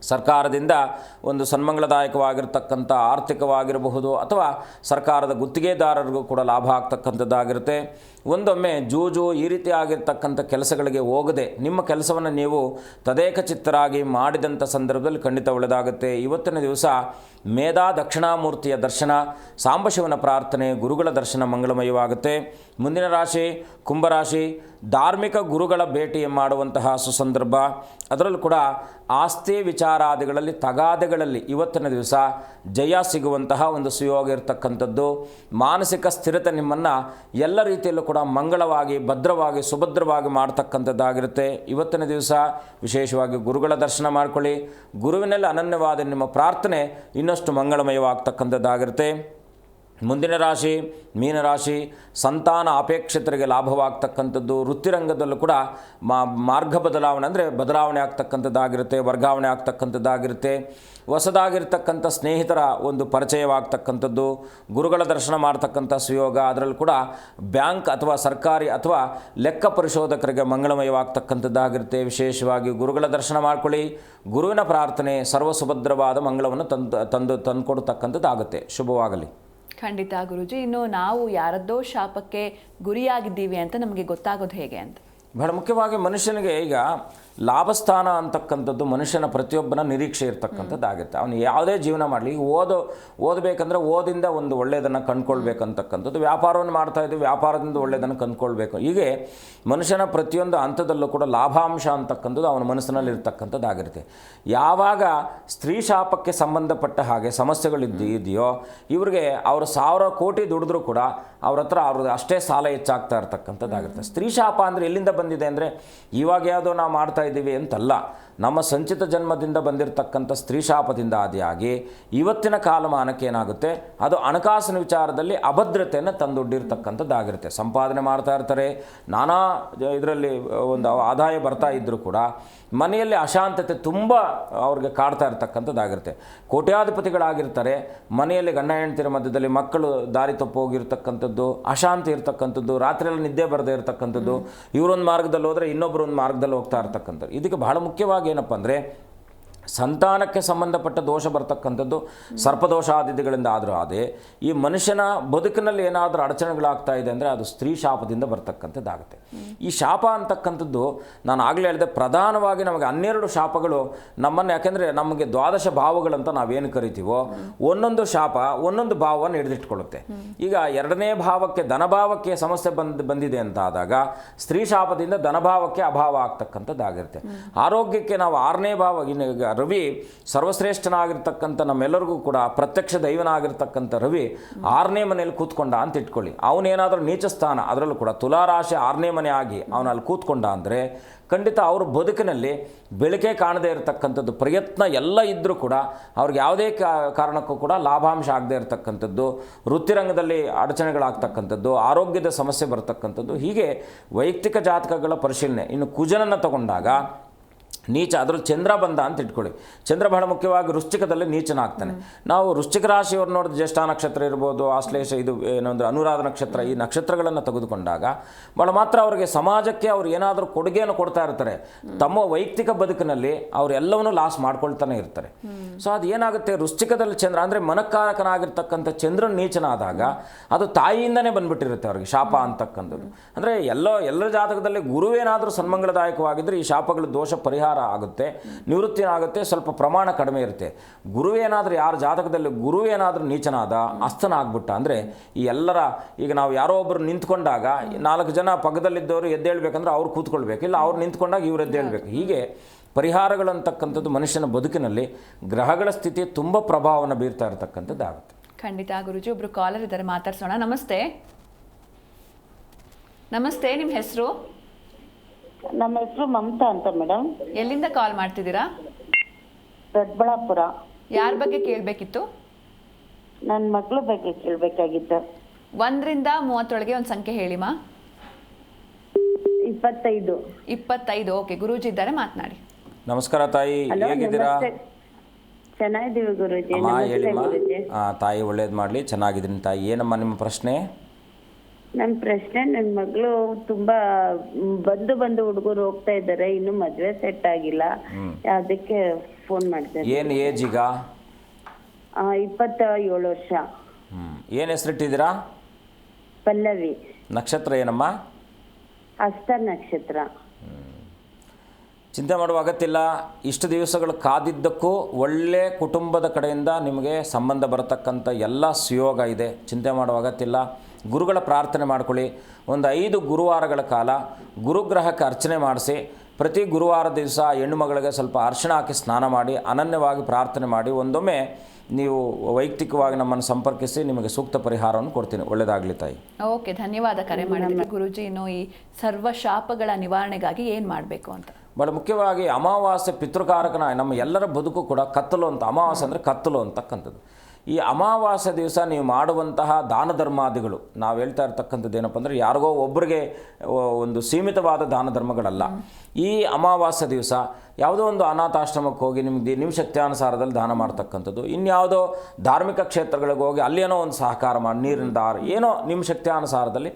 ಸರ್ಕಾರದಿಂದ ಒಂದು ಸನ್ಮಂಗಳದಾಯಕವಾಗಿರ್ತಕ್ಕಂಥ ಆರ್ಥಿಕವಾಗಿರಬಹುದು ಅಥವಾ ಸರ್ಕಾರದ ಗುತ್ತಿಗೆದಾರರಿಗೂ ಕೂಡ ಲಾಭ ಆಗ್ತಕ್ಕಂಥದ್ದಾಗಿರುತ್ತೆ. ಒಂದೊಮ್ಮೆ ಜೂಜು ಈ ರೀತಿ ಆಗಿರ್ತಕ್ಕಂಥ ಕೆಲಸಗಳಿಗೆ ಹೋಗದೆ ನಿಮ್ಮ ಕೆಲಸವನ್ನು ನೀವು ತದೇಕಚಿತ್ತರಾಗಿ ಮಾಡಿದಂಥ ಸಂದರ್ಭದಲ್ಲಿ ಖಂಡಿತ ಒಳ್ಳೆಯದಾಗುತ್ತೆ. ಇವತ್ತಿನ ದಿವಸ ಮೇಧಾ ದಕ್ಷಿಣಾಮೂರ್ತಿಯ ದರ್ಶನ, ಸಾಂಬಶಿವನ ಪ್ರಾರ್ಥನೆ, ಗುರುಗಳ ದರ್ಶನ ಮಂಗಳಮಯವಾಗುತ್ತೆ. ಮುಂದಿನ ರಾಶಿ ಕುಂಭರಾಶಿ. ಧಾರ್ಮಿಕ ಗುರುಗಳ ಭೇಟಿ ಮಾಡುವಂತಹ ಸುಸಂದರ್ಭ, ಅದರಲ್ಲೂ ಕೂಡ ಆಸ್ತಿ ವಿಚಾರಾದಿಗಳಲ್ಲಿ ತಗಾದೆಗಳಲ್ಲಿ ಇವತ್ತಿನ ದಿವಸ ಜಯ ಸಿಗುವಂತಹ ಒಂದು ಸುಯೋಗ ಇರತಕ್ಕಂಥದ್ದು. ಮಾನಸಿಕ ಸ್ಥಿರತೆ ನಿಮ್ಮನ್ನು ಎಲ್ಲ ರೀತಿಯಲ್ಲೂ ಕೂಡ ಮಂಗಳವಾಗಿ, ಭದ್ರವಾಗಿ, ಸುಭದ್ರವಾಗಿ ಮಾಡ್ತಕ್ಕಂಥದ್ದಾಗಿರುತ್ತೆ. ಇವತ್ತಿನ ದಿವಸ ವಿಶೇಷವಾಗಿ ಗುರುಗಳ ದರ್ಶನ ಮಾಡಿಕೊಳ್ಳಿ. ಗುರುವಿನಲ್ಲಿ ಅನನ್ಯವಾದ ನಿಮ್ಮ ಪ್ರಾರ್ಥನೆ ಇನ್ನಷ್ಟು ಮಂಗಳಮಯವಾಗ್ತಕ್ಕಂಥದ್ದಾಗಿರುತ್ತೆ. ಮುಂದಿನ ರಾಶಿ ಮೀನರಾಶಿ. ಸಂತಾನ ಅಪೇಕ್ಷಿತರಿಗೆ ಲಾಭವಾಗ್ತಕ್ಕಂಥದ್ದು. ವೃತ್ತಿರಂಗದಲ್ಲೂ ಕೂಡ ಮಾರ್ಗ ಬದಲಾವಣೆ ಅಂದರೆ ಬದಲಾವಣೆ ಆಗ್ತಕ್ಕಂಥದ್ದಾಗಿರುತ್ತೆ, ವರ್ಗಾವಣೆ ಆಗ್ತಕ್ಕಂಥದ್ದಾಗಿರುತ್ತೆ. ಹೊಸದಾಗಿರ್ತಕ್ಕಂಥ ಸ್ನೇಹಿತರ ಒಂದು ಪರಿಚಯವಾಗ್ತಕ್ಕಂಥದ್ದು, ಗುರುಗಳ ದರ್ಶನ ಮಾಡ್ತಕ್ಕಂಥ ಸುಯೋಗ, ಅದರಲ್ಲೂ ಕೂಡ ಬ್ಯಾಂಕ್ ಅಥವಾ ಸರ್ಕಾರಿ ಅಥವಾ ಲೆಕ್ಕ ಪರಿಶೋಧಕರಿಗೆ ಮಂಗಳಮಯವಾಗ್ತಕ್ಕಂಥದ್ದಾಗಿರುತ್ತೆ. ವಿಶೇಷವಾಗಿ ಗುರುಗಳ ದರ್ಶನ ಮಾಡ್ಕೊಳ್ಳಿ. ಗುರುವಿನ ಪ್ರಾರ್ಥನೆ ಸರ್ವಸುಭದ್ರವಾದ ಮಂಗಳವನ್ನು ತಂದುಕೊಡ್ತಕ್ಕಂಥದ್ದಾಗುತ್ತೆ. ಶುಭವಾಗಲಿ. ಖಂಡಿತ ಗುರುಜಿ. ಇನ್ನು ನಾವು ಯಾರದ್ದೋ ಶಾಪಕ್ಕೆ ಗುರಿಯಾಗಿದ್ದೀವಿ ಅಂತ ನಮಗೆ ಗೊತ್ತಾಗೋದು ಹೇಗೆ ಅಂತ? ಬಹಳ ಮುಖ್ಯವಾಗಿ ಮನುಷ್ಯನಿಗೆ ಈಗ ಲಾಭಸ್ಥಾನ ಅಂತಕ್ಕಂಥದ್ದು ಮನುಷ್ಯನ ಪ್ರತಿಯೊಬ್ಬನ ನಿರೀಕ್ಷೆ ಇರ್ತಕ್ಕಂಥದ್ದಾಗುತ್ತೆ. ಅವನು ಯಾವುದೇ ಜೀವನ ಮಾಡಲಿ, ಓದಬೇಕಂದ್ರೆ ಓದಿಂದ ಒಂದು ಒಳ್ಳೆಯದನ್ನು ಕಂಡುಕೊಳ್ಬೇಕಂತಕ್ಕಂಥದ್ದು. ವ್ಯಾಪಾರವನ್ನು ಮಾಡ್ತಾಯಿದ್ದೀವಿ, ವ್ಯಾಪಾರದಿಂದ ಒಳ್ಳೆಯದನ್ನು ಕಂಡುಕೊಳ್ಬೇಕು. ಹೀಗೆ ಮನುಷ್ಯನ ಪ್ರತಿಯೊಂದು ಹಂತದಲ್ಲೂ ಕೂಡ ಲಾಭಾಂಶ ಅಂತಕ್ಕಂಥದ್ದು ಅವನ ಮನಸ್ಸಿನಲ್ಲಿ ಇರ್ತಕ್ಕಂಥದ್ದಾಗಿರುತ್ತೆ. ಯಾವಾಗ ಸ್ತ್ರೀ ಶಾಪಕ್ಕೆ ಸಂಬಂಧಪಟ್ಟ ಹಾಗೆ ಸಮಸ್ಯೆಗಳಿದೆಯೋ ಇವರಿಗೆ ಅವರು 1000 ಕೋಟಿ ದುಡಿದ್ರೂ ಕೂಡ ಅವ್ರ ಹತ್ರ ಅವ್ರದ್ದು ಅಷ್ಟೇ ಸಾಲ ಹೆಚ್ಚಾಗ್ತಾ ಇರ್ತಕ್ಕಂಥದ್ದಾಗಿರುತ್ತೆ. ಸ್ತ್ರೀ ಶಾಪ ಅಂದರೆ ಎಲ್ಲಿಂದ ಬಂದಿದೆ ಅಂದರೆ, ಇವಾಗ ಯಾವುದೋ ನಾವು ಮಾಡ್ತಾ ಆಗ್ತಾ ಇದ್ದೀವಿ ಅಂತಲ್ಲ, ನಮ್ಮ ಸಂಚಿತ ಜನ್ಮದಿಂದ ಬಂದಿರತಕ್ಕಂಥ ಸ್ತ್ರೀ ಶಾಪದಿಂದ ಆದಿಯಾಗಿ ಇವತ್ತಿನ ಕಾಲಮಾನಕ್ಕೆ ಏನಾಗುತ್ತೆ, ಅದು ಹಣಕಾಸಿನ ವಿಚಾರದಲ್ಲಿ ಅಭದ್ರತೆಯನ್ನು ತಂದೊಡ್ಡಿರ್ತಕ್ಕಂಥದ್ದಾಗಿರುತ್ತೆ. ಸಂಪಾದನೆ ಮಾಡ್ತಾ ಇರ್ತಾರೆ, ನಾನಾ ಇದರಲ್ಲಿ ಒಂದು ಆದಾಯ ಬರ್ತಾ ಇದ್ದರೂ ಕೂಡ ಮನೆಯಲ್ಲಿ ಅಶಾಂತತೆ ತುಂಬ ಅವ್ರಿಗೆ ಕಾಡ್ತಾ ಇರ್ತಕ್ಕಂಥದ್ದಾಗಿರುತ್ತೆ. ಕೋಟ್ಯಾಧಿಪತಿಗಳಾಗಿರ್ತಾರೆ, ಮನೆಯಲ್ಲಿ ಗಂಡ ಹೆಂಡತಿರ ಮಧ್ಯದಲ್ಲಿ ಮಕ್ಕಳು ದಾರಿ ತಪ್ಪು ಹೋಗಿರ್ತಕ್ಕಂಥದ್ದು, ಅಶಾಂತಿ ಇರ್ತಕ್ಕಂಥದ್ದು, ರಾತ್ರಿಯಲ್ಲಿ ನಿದ್ದೆ ಬರದೇ ಇರತಕ್ಕಂಥದ್ದು, ಇವರೊಂದು ಮಾರ್ಗದಲ್ಲಿ ಹೋದರೆ ಇನ್ನೊಬ್ಬರು ಒಂದು ಮಾರ್ಗದಲ್ಲಿ ಹೋಗ್ತಾ ಇರ್ತಕ್ಕಂಥದ್ದು. ಇದಕ್ಕೆ ಬಹಳ ಮುಖ್ಯವಾಗಿ ಏನಪ್ಪ ಅಂದರೆ ಸಂತಾನಕ್ಕೆ ಸಂಬಂಧಪಟ್ಟ ದೋಷ ಬರ್ತಕ್ಕಂಥದ್ದು ಸರ್ಪದೋಷಾದಿಗಳಿಂದ ಆದರೂ ಅದೇ ಈ ಮನುಷ್ಯನ ಬದುಕಿನಲ್ಲಿ ಏನಾದರೂ ಅಡಚಣೆಗಳಾಗ್ತಾ ಇದೆ ಅಂದರೆ ಅದು ಸ್ತ್ರೀ ಶಾಪದಿಂದ ಬರ್ತಕ್ಕಂಥದ್ದಾಗುತ್ತೆ. ಈ ಶಾಪ ಅಂತಕ್ಕಂಥದ್ದು ನಾನು ಆಗಲೇ ಹೇಳಿದೆ, ಪ್ರಧಾನವಾಗಿ ನಮಗೆ 12 ಶಾಪಗಳು ನಮ್ಮನ್ನು, ಯಾಕೆಂದರೆ ನಮಗೆ ದ್ವಾದಶ ಭಾವಗಳಂತ ನಾವೇನು ಕರಿತೀವೋ ಒಂದೊಂದು ಶಾಪ ಒಂದೊಂದು ಭಾವವನ್ನು ಹಿಡಿದಿಟ್ಕೊಳ್ಳುತ್ತೆ. ಈಗ 2ನೇ ಭಾವಕ್ಕೆ ಧನಭಾವಕ್ಕೆ ಸಮಸ್ಯೆ ಬಂದಿದೆ ಅಂತ ಆದಾಗ ಸ್ತ್ರೀ ಶಾಪದಿಂದ ಧನಭಾವಕ್ಕೆ ಅಭಾವ ಆಗ್ತಕ್ಕಂಥದ್ದಾಗಿರುತ್ತೆ. ಆರೋಗ್ಯಕ್ಕೆ ನಾವು 6ನೇ ಭಾವ, ಇನ್ನು ರವಿ ಸರ್ವಶ್ರೇಷ್ಠನಾಗಿರ್ತಕ್ಕಂಥ ನಮ್ಮೆಲ್ಲರಿಗೂ ಕೂಡ ಪ್ರತ್ಯಕ್ಷ ದೈವನಾಗಿರ್ತಕ್ಕಂಥ ರವಿ 6ನೇ ಮನೆಯಲ್ಲಿ ಕೂತ್ಕೊಂಡ ಅಂತ ಇಟ್ಕೊಳ್ಳಿ. ಅವನೇನಾದರೂ ನೀಚ ಸ್ಥಾನ, ಅದರಲ್ಲೂ ಕೂಡ ತುಲಾರಾಶಿ 6ನೇ ಮನೆ ಆಗಿ ಅವನಲ್ಲಿ ಕೂತ್ಕೊಂಡ ಅಂದರೆ ಖಂಡಿತ ಅವ್ರ ಬದುಕಿನಲ್ಲಿ ಬೆಳಕೆ ಕಾಣದೇ ಇರತಕ್ಕಂಥದ್ದು, ಪ್ರಯತ್ನ ಎಲ್ಲ ಇದ್ದರೂ ಕೂಡ ಅವ್ರಿಗೆ ಯಾವುದೇ ಕಾರಣಕ್ಕೂ ಕೂಡ ಲಾಭಾಂಶ ಆಗದೇ ಇರತಕ್ಕಂಥದ್ದು, ವೃತ್ತಿರಂಗದಲ್ಲಿ ಅಡಚಣೆಗಳಾಗ್ತಕ್ಕಂಥದ್ದು, ಆರೋಗ್ಯದ ಸಮಸ್ಯೆ ಬರ್ತಕ್ಕಂಥದ್ದು, ಹೀಗೆ ವೈಯಕ್ತಿಕ ಜಾತಕಗಳ ಪರಿಶೀಲನೆ. ಇನ್ನು ಕುಜನನ್ನು ತಗೊಂಡಾಗ ನೀಚ, ಅದರಲ್ಲಿ ಚಂದ್ರ ಬಂದ ಅಂತ ಇಟ್ಕೊಳ್ಳಿ. ಚಂದ್ರ ಬಹಳ ಮುಖ್ಯವಾಗಿ ವೃಶ್ಚಿಕದಲ್ಲಿ ನೀಚನಾಗ್ತಾನೆ. ನಾವು ವೃಶ್ಚಿಕ ರಾಶಿಯವ್ರು ನೋಡಿದ್ರೆ ಜ್ಯೇಷ್ಠ ನಕ್ಷತ್ರ ಇರ್ಬೋದು, ಆಶ್ಲೇಷ, ಇದು ಏನಂದ್ರೆ ಅನುರಾಧ ನಕ್ಷತ್ರ, ಈ ನಕ್ಷತ್ರಗಳನ್ನು ತೆಗೆದುಕೊಂಡಾಗ ಭಾಳ ಮಾತ್ರ ಅವರಿಗೆ ಸಮಾಜಕ್ಕೆ ಅವ್ರು ಏನಾದರೂ ಕೊಡುಗೆಯನ್ನು ಕೊಡ್ತಾ ಇರ್ತಾರೆ, ತಮ್ಮ ವೈಯಕ್ತಿಕ ಬದುಕಿನಲ್ಲಿ ಅವರೆಲ್ಲವನ್ನೂ ಲಾಸ್ ಮಾಡ್ಕೊಳ್ತಾನೆ ಇರ್ತಾರೆ. ಸೊ ಅದು ಏನಾಗುತ್ತೆ, ವೃಶ್ಚಿಕದಲ್ಲಿ ಚಂದ್ರ ಅಂದರೆ ಮನಕಾರಕನಾಗಿರ್ತಕ್ಕಂಥ ಚಂದ್ರನ ನೀಚನಾದಾಗ ಅದು ತಾಯಿಯಿಂದನೇ ಬಂದ್ಬಿಟ್ಟಿರುತ್ತೆ ಅವ್ರಿಗೆ ಶಾಪ ಅಂತಕ್ಕಂಥದ್ದು. ಅಂದರೆ ಎಲ್ಲರ ಜಾತಕದಲ್ಲಿ ಗುರುವೇನಾದರೂ ಸನ್ಮಂಗಳದಾಯಕವಾಗಿದ್ದರೆ ಈ ಶಾಪಗಳ ದೋಷ ಪರಿಹಾರ ಆಗುತ್ತೆ, ನಿವೃತ್ತಿ ಆಗುತ್ತೆ, ಸ್ವಲ್ಪ ಪ್ರಮಾಣ ಕಡಿಮೆ ಇರುತ್ತೆ. ಗುರುವೇನಾದರೂ ಯಾರ ಜಾತಕದಲ್ಲಿ ಗುರುವೇನಾದರೂ ನೀಚನಾದ ಅಸ್ತನ ಆಗ್ಬಿಟ್ಟ ಅಂದರೆ ಈ ಎಲ್ಲರ, ಈಗ ನಾವು ಯಾರೋ ಒಬ್ಬರು ನಿಂತ್ಕೊಂಡಾಗ 4 ಜನ ಪಕ್ಕದಲ್ಲಿದ್ದವರು ಎದ್ದೇಳ್ಬೇಕಂದ್ರೆ ಅವ್ರು ಕೂತ್ಕೊಳ್ಬೇಕು, ಇಲ್ಲ ಅವ್ರು ನಿಂತ್ಕೊಂಡಾಗ ಇವ್ರು ಎದ್ದೇಳ್ಬೇಕು. ಹೀಗೆ ಪರಿಹಾರಗಳು ಅಂತಕ್ಕಂಥದ್ದು ಮನುಷ್ಯನ ಬದುಕಿನಲ್ಲಿ ಗ್ರಹಗಳ ಸ್ಥಿತಿ ತುಂಬ ಪ್ರಭಾವವನ್ನು ಬೀರ್ತಾ ಇರತಕ್ಕಂಥದ್ದು ಆಗುತ್ತೆ. ಖಂಡಿತ ಗುರುಜಿ. ಒಬ್ರು ಕಾಲರ್ ಇದ್ದಾರೆ, ಮಾತಾಡ್ಸೋಣ. ನಮಸ್ತೆ. ನಮಸ್ತೆ, ನಿಮ್ಮ ಹೆಸರು? ನಮ್ಮ ಹೆಸರು ಮಮತಾ ಅಂತ ಮೇಡಮ್. ಎಲ್ಲಿಂದ ಕಾಲ್ ಮಾಡ್ತಿದ್ದೀರಾ? ದೊಡ್ಡಬಳ್ಳಾಪುರ. ಯಾರ ಬಗ್ಗೆ ಕೇಳಬೇಕಿತ್ತು? ನನ್ನ ಮಗಳ ಬಗ್ಗೆ ಕೇಳಬೇಕಾಗಿತ್ತು. 1ರಿಂದ 30 ಒಂದು ಸಂಖ್ಯೆ ಹೇಳಿಮಾ. 25. 25. ಓಕೆ, ಗುರೂಜಿ ಇದ್ದಾರೆ, ಮಾತನಾಡಿ. ನಮಸ್ಕಾರ ತಾಯಿ, ಹೇಗಿದ್ದೀರಾ? ಚೆನ್ನಾಗಿದ್ದೀವಿ ಗುರೂಜಿ. ಅಮ್ಮ ಹೇಳಿಮ್ಮ. ತಾಯಿ ಒಳ್ಳೇದು ಮಾಡಲಿ, ಚೆನ್ನಾಗಿದ್ದೀನಿ ತಾಯಿ. ಏನಮ್ಮ ನಿಮ್ಮ ಪ್ರಶ್ನೆ? ನನ್ನ ಪ್ರಶ್ನೆ, ನನ್ನ ಮಗಳು ತುಂಬಾ ಬಂದು ಹುಡುಗರು ಹೋಗ್ತಾ ಇದ್ದಾರೆ, ಇನ್ನು ಮದ್ವೆ ಸೆಟ್ ಆಗಿಲ್ಲ, ಅದಕ್ಕೆ ಫೋನ್ ಮಾಡಿದೆ. ಏನು ಏಜ್ ಈಗ? 27 ವರ್ಷ. ಏನು ಹೆಸರಿಟ್ಟಿದ್ದೀರಾ? ಪಲ್ಲವಿ. ನಕ್ಷತ್ರ ಏನಮ್ಮ? ಹಸ್ತ ನಕ್ಷತ್ರ. ಚಿಂತೆ ಮಾಡುವ ಅಗತ್ಯಿಲ್ಲ. ಇಷ್ಟು ದಿವಸಗಳು ಕಾದಿದ್ದಕ್ಕೂ ಒಳ್ಳೆ ಕುಟುಂಬದ ಕಡೆಯಿಂದ ನಿಮಗೆ ಸಂಬಂಧ ಬರತಕ್ಕಂಥ ಎಲ್ಲ ಸುಯೋಗ ಇದೆ. ಚಿಂತೆ ಮಾಡುವ ಅಗತ್ಯಿಲ್ಲ. ಗುರುಗಳ ಪ್ರಾರ್ಥನೆ ಮಾಡ್ಕೊಳ್ಳಿ. ಒಂದು 5 ಗುರುವಾರಗಳ ಕಾಲ ಗುರುಗ್ರಹಕ್ಕೆ ಅರ್ಚನೆ ಮಾಡಿಸಿ, ಪ್ರತಿ ಗುರುವಾರ ದಿವಸ ಹೆಣ್ಣು ಮಗಳಿಗೆ ಸ್ವಲ್ಪ ಅರ್ಶಿಣ ಹಾಕಿ ಸ್ನಾನ ಮಾಡಿ ಅನನ್ಯವಾಗಿ ಪ್ರಾರ್ಥನೆ ಮಾಡಿ ಒಂದೊಮ್ಮೆ ನೀವು ವೈಯಕ್ತಿಕವಾಗಿ ನಮ್ಮನ್ನು ಸಂಪರ್ಕಿಸಿ, ನಿಮಗೆ ಸೂಕ್ತ ಪರಿಹಾರವನ್ನು ಕೊಡ್ತೀನಿ. ಒಳ್ಳೆಯದಾಗಲಿ ತಾಯಿ. ಓಕೆ, ಧನ್ಯವಾದ ಕರೆ ಮಾಡಿದ್ರೆ. ಗುರುಜಿ, ಇನ್ನು ಈ ಸರ್ವ ಶಾಪಗಳ ನಿವಾರಣೆಗಾಗಿ ಏನು ಮಾಡಬೇಕು ಅಂತ? ಭಾಳ ಮುಖ್ಯವಾಗಿ ಅಮಾವಾಸ್ಯೆ ಪಿತೃಕಾರಕನ ನಮ್ಮ ಎಲ್ಲರ ಬದುಕು ಕೂಡ ಕತ್ತಲು ಅಂತ. ಅಮಾವಾಸ್ಯೆ ಅಂದರೆ ಕತ್ತಲು ಅಂತಕ್ಕಂಥದ್ದು. ಈ ಅಮಾವಾಸ್ಯೆ ದಿವಸ ನೀವು ಮಾಡುವಂತಹ ದಾನ ಧರ್ಮಾದಿಗಳು, ನಾವು ಹೇಳ್ತಾ ಇರ್ತಕ್ಕಂಥದ್ದು ಏನಪ್ಪ ಅಂದರೆ ಯಾರಿಗೋ ಒಬ್ಬರಿಗೆ ಒಂದು ಸೀಮಿತವಾದ ದಾನ ಧರ್ಮಗಳಲ್ಲ. ಈ ಅಮಾವಾಸ್ಯೆ ದಿವಸ ಯಾವುದೋ ಒಂದು ಅನಾಥಾಶ್ರಮಕ್ಕೆ ಹೋಗಿ ನಿಮ್ಮ ಶಕ್ತಿಯಾನುಸಾರದಲ್ಲಿ ದಾನ ಮಾಡ್ತಕ್ಕಂಥದ್ದು, ಇನ್ಯಾವುದೋ ಧಾರ್ಮಿಕ ಕ್ಷೇತ್ರಗಳಿಗೆ ಹೋಗಿ ಅಲ್ಲೇನೋ ಒಂದು ಸಹಕಾರ ಮಾಡಿ, ನೀರಿನ ದಾರ, ಏನೋ ನಿಮ್ಮ ಶಕ್ತಿಯಾನುಸಾರದಲ್ಲಿ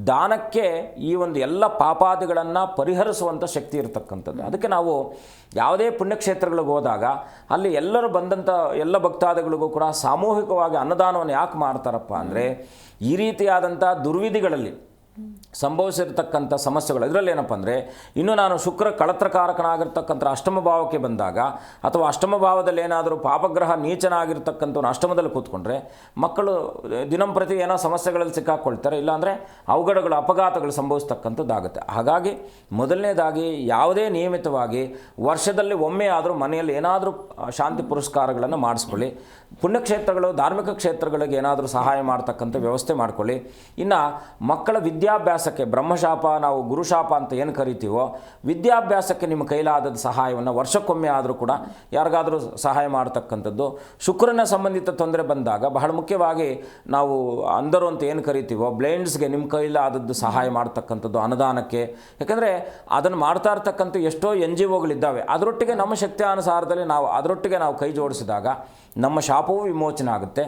ದಾನಕ್ಕೆ ಈ ಒಂದು ಎಲ್ಲ ಪಾಪಾದಿಗಳನ್ನು ಪರಿಹರಿಸುವಂಥ ಶಕ್ತಿ ಇರತಕ್ಕಂಥದ್ದು. ಅದಕ್ಕೆ ನಾವು ಯಾವುದೇ ಪುಣ್ಯಕ್ಷೇತ್ರಗಳಿಗೆ ಹೋದಾಗ ಅಲ್ಲಿ ಎಲ್ಲರೂ ಬಂದಂಥ ಎಲ್ಲ ಭಕ್ತಾದಿಗಳಿಗೂ ಕೂಡ ಸಾಮೂಹಿಕವಾಗಿ ಅನ್ನದಾನವನ್ನು ಯಾಕೆ ಮಾಡ್ತಾರಪ್ಪ ಅಂದರೆ ಈ ರೀತಿಯಾದಂಥ ದುರ್ವಿಧಿಗಳಲ್ಲಿ ಸಂಭವಿಸಿರ್ತಕ್ಕಂಥ ಸಮಸ್ಯೆಗಳು. ಇದರಲ್ಲಿ ಏನಪ್ಪ ಅಂದರೆ, ಇನ್ನು ನಾನು ಶುಕ್ರ ಕಳತ್ರಕಾರಕನಾಗಿರ್ತಕ್ಕಂಥ ಅಷ್ಟಮ ಭಾವಕ್ಕೆ ಬಂದಾಗ ಅಥವಾ ಅಷ್ಟಮ ಭಾವದಲ್ಲಿ ಏನಾದರೂ ಪಾಪಗ್ರಹ ನೀಚನಾಗಿರ್ತಕ್ಕಂಥವ್ನು ಅಷ್ಟಮದಲ್ಲಿ ಕೂತ್ಕೊಂಡ್ರೆ ಮಕ್ಕಳು ದಿನಂಪ್ರತಿ ಏನೋ ಸಮಸ್ಯೆಗಳಲ್ಲಿ ಸಿಕ್ಕಾಕ್ಕೊಳ್ತಾರೆ, ಇಲ್ಲಾಂದರೆ ಅವಘಡಗಳು ಅಪಘಾತಗಳು ಸಂಭವಿಸ್ತಕ್ಕಂಥದ್ದಾಗುತ್ತೆ. ಹಾಗಾಗಿ ಮೊದಲನೇದಾಗಿ ಯಾವುದೇ ನಿಯಮಿತವಾಗಿ ವರ್ಷದಲ್ಲಿ ಒಮ್ಮೆ ಆದರೂ ಮನೆಯಲ್ಲಿ ಏನಾದರೂ ಶಾಂತಿ ಪುರಸ್ಕಾರಗಳನ್ನು ಮಾಡಿಸ್ಕೊಳ್ಳಿ. ಪುಣ್ಯಕ್ಷೇತ್ರಗಳು ಧಾರ್ಮಿಕ ಕ್ಷೇತ್ರಗಳಿಗೆ ಏನಾದರೂ ಸಹಾಯ ಮಾಡ್ತಕ್ಕಂಥ ವ್ಯವಸ್ಥೆ ಮಾಡ್ಕೊಳ್ಳಿ. ಇನ್ನು ಮಕ್ಕಳ ವಿದ್ಯಾಭ್ಯಾಸಕ್ಕೆ ಬ್ರಹ್ಮಶಾಪ, ನಾವು ಗುರುಶಾಪ ಅಂತ ಏನು ಕರಿತೀವೋ, ವಿದ್ಯಾಭ್ಯಾಸಕ್ಕೆ ನಿಮ್ಮ ಕೈಲಾದ ಸಹಾಯವನ್ನು ವರ್ಷಕ್ಕೊಮ್ಮೆ ಆದರೂ ಕೂಡ ಯಾರಿಗಾದರೂ ಸಹಾಯ ಮಾಡ್ತಕ್ಕಂಥದ್ದು. ಶುಕ್ರನ ಸಂಬಂಧಿತ ತೊಂದರೆ ಬಂದಾಗ ಬಹಳ ಮುಖ್ಯವಾಗಿ ನಾವು ಅಂಧರು ಅಂತ ಏನು ಕರಿತೀವೋ, ಬ್ಲೈಂಡ್ಸ್ಗೆ ನಿಮ್ಮ ಕೈಲಾದದ್ದು ಸಹಾಯ ಮಾಡ್ತಕ್ಕಂಥದ್ದು ಅನುದಾನಕ್ಕೆ. ಯಾಕಂದರೆ ಅದನ್ನು ಮಾಡ್ತಾ ಇರ್ತಕ್ಕಂಥ ಎಷ್ಟೋ NGOಗಳಿದ್ದಾವೆ. ಅದರೊಟ್ಟಿಗೆ ನಮ್ಮ ಶಕ್ತಿಯಾನುಸಾರದಲ್ಲಿ ಅದರೊಟ್ಟಿಗೆ ನಾವು ಕೈ ಜೋಡಿಸಿದಾಗ ನಮ್ಮ ಶಾಪವೂ ವಿಮೋಚನೆ ಆಗುತ್ತೆ.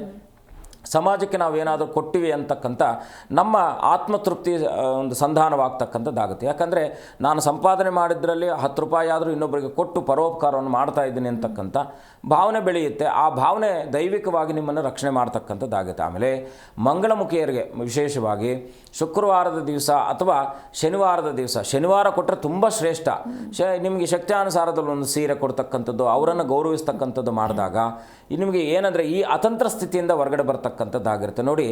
ಸಮಾಜಕ್ಕೆ ನಾವು ಏನಾದರೂ ಕೊಟ್ಟಿವಿ ಅಂತಕ್ಕಂಥ ನಮ್ಮ ಆತ್ಮತೃಪ್ತಿ ಒಂದು ಸಂಧಾನವಾಗ್ತಕ್ಕಂಥದ್ದಾಗುತ್ತೆ. ಯಾಕಂದರೆ ನಾನು ಸಂಪಾದನೆ ಮಾಡಿದ್ರಲ್ಲಿ 10 ರೂಪಾಯಿ ಆದರೂ ಇನ್ನೊಬ್ಬರಿಗೆ ಕೊಟ್ಟು ಪರೋಪಕಾರವನ್ನು ಮಾಡ್ತಾ ಇದ್ದೀನಿ ಅಂತಕ್ಕಂಥ ಭಾವನೆ ಬೆಳೆಯುತ್ತೆ. ಆ ಭಾವನೆ ದೈವಿಕವಾಗಿ ನಿಮ್ಮನ್ನು ರಕ್ಷಣೆ ಮಾಡ್ತಕ್ಕಂಥದ್ದಾಗುತ್ತೆ. ಆಮೇಲೆ ಮಂಗಳಮುಖಿಯರಿಗೆ ವಿಶೇಷವಾಗಿ ಶುಕ್ರವಾರದ ದಿವಸ ಅಥವಾ ಶನಿವಾರದ ದಿವಸ, ಶನಿವಾರ ಕೊಟ್ಟರೆ ತುಂಬ ಶ್ರೇಷ್ಠ. ನಿಮಗೆ ಶಕ್ತಿಯಾನುಸಾರದಲ್ಲಿ ಒಂದು ಸೀರೆ ಕೊಡ್ತಕ್ಕಂಥದ್ದು, ಅವರನ್ನು ಗೌರವಿಸ್ತಕ್ಕಂಥದ್ದು ಮಾಡಿದಾಗ ನಿಮಗೆ ಏನಂದರೆ ಈ ಅತಂತ್ರ ಸ್ಥಿತಿಯಿಂದ ಹೊರಗಡೆ ಬರ್ತಕ್ಕಂಥದ್ದಾಗಿರುತ್ತೆ. ನೋಡಿ,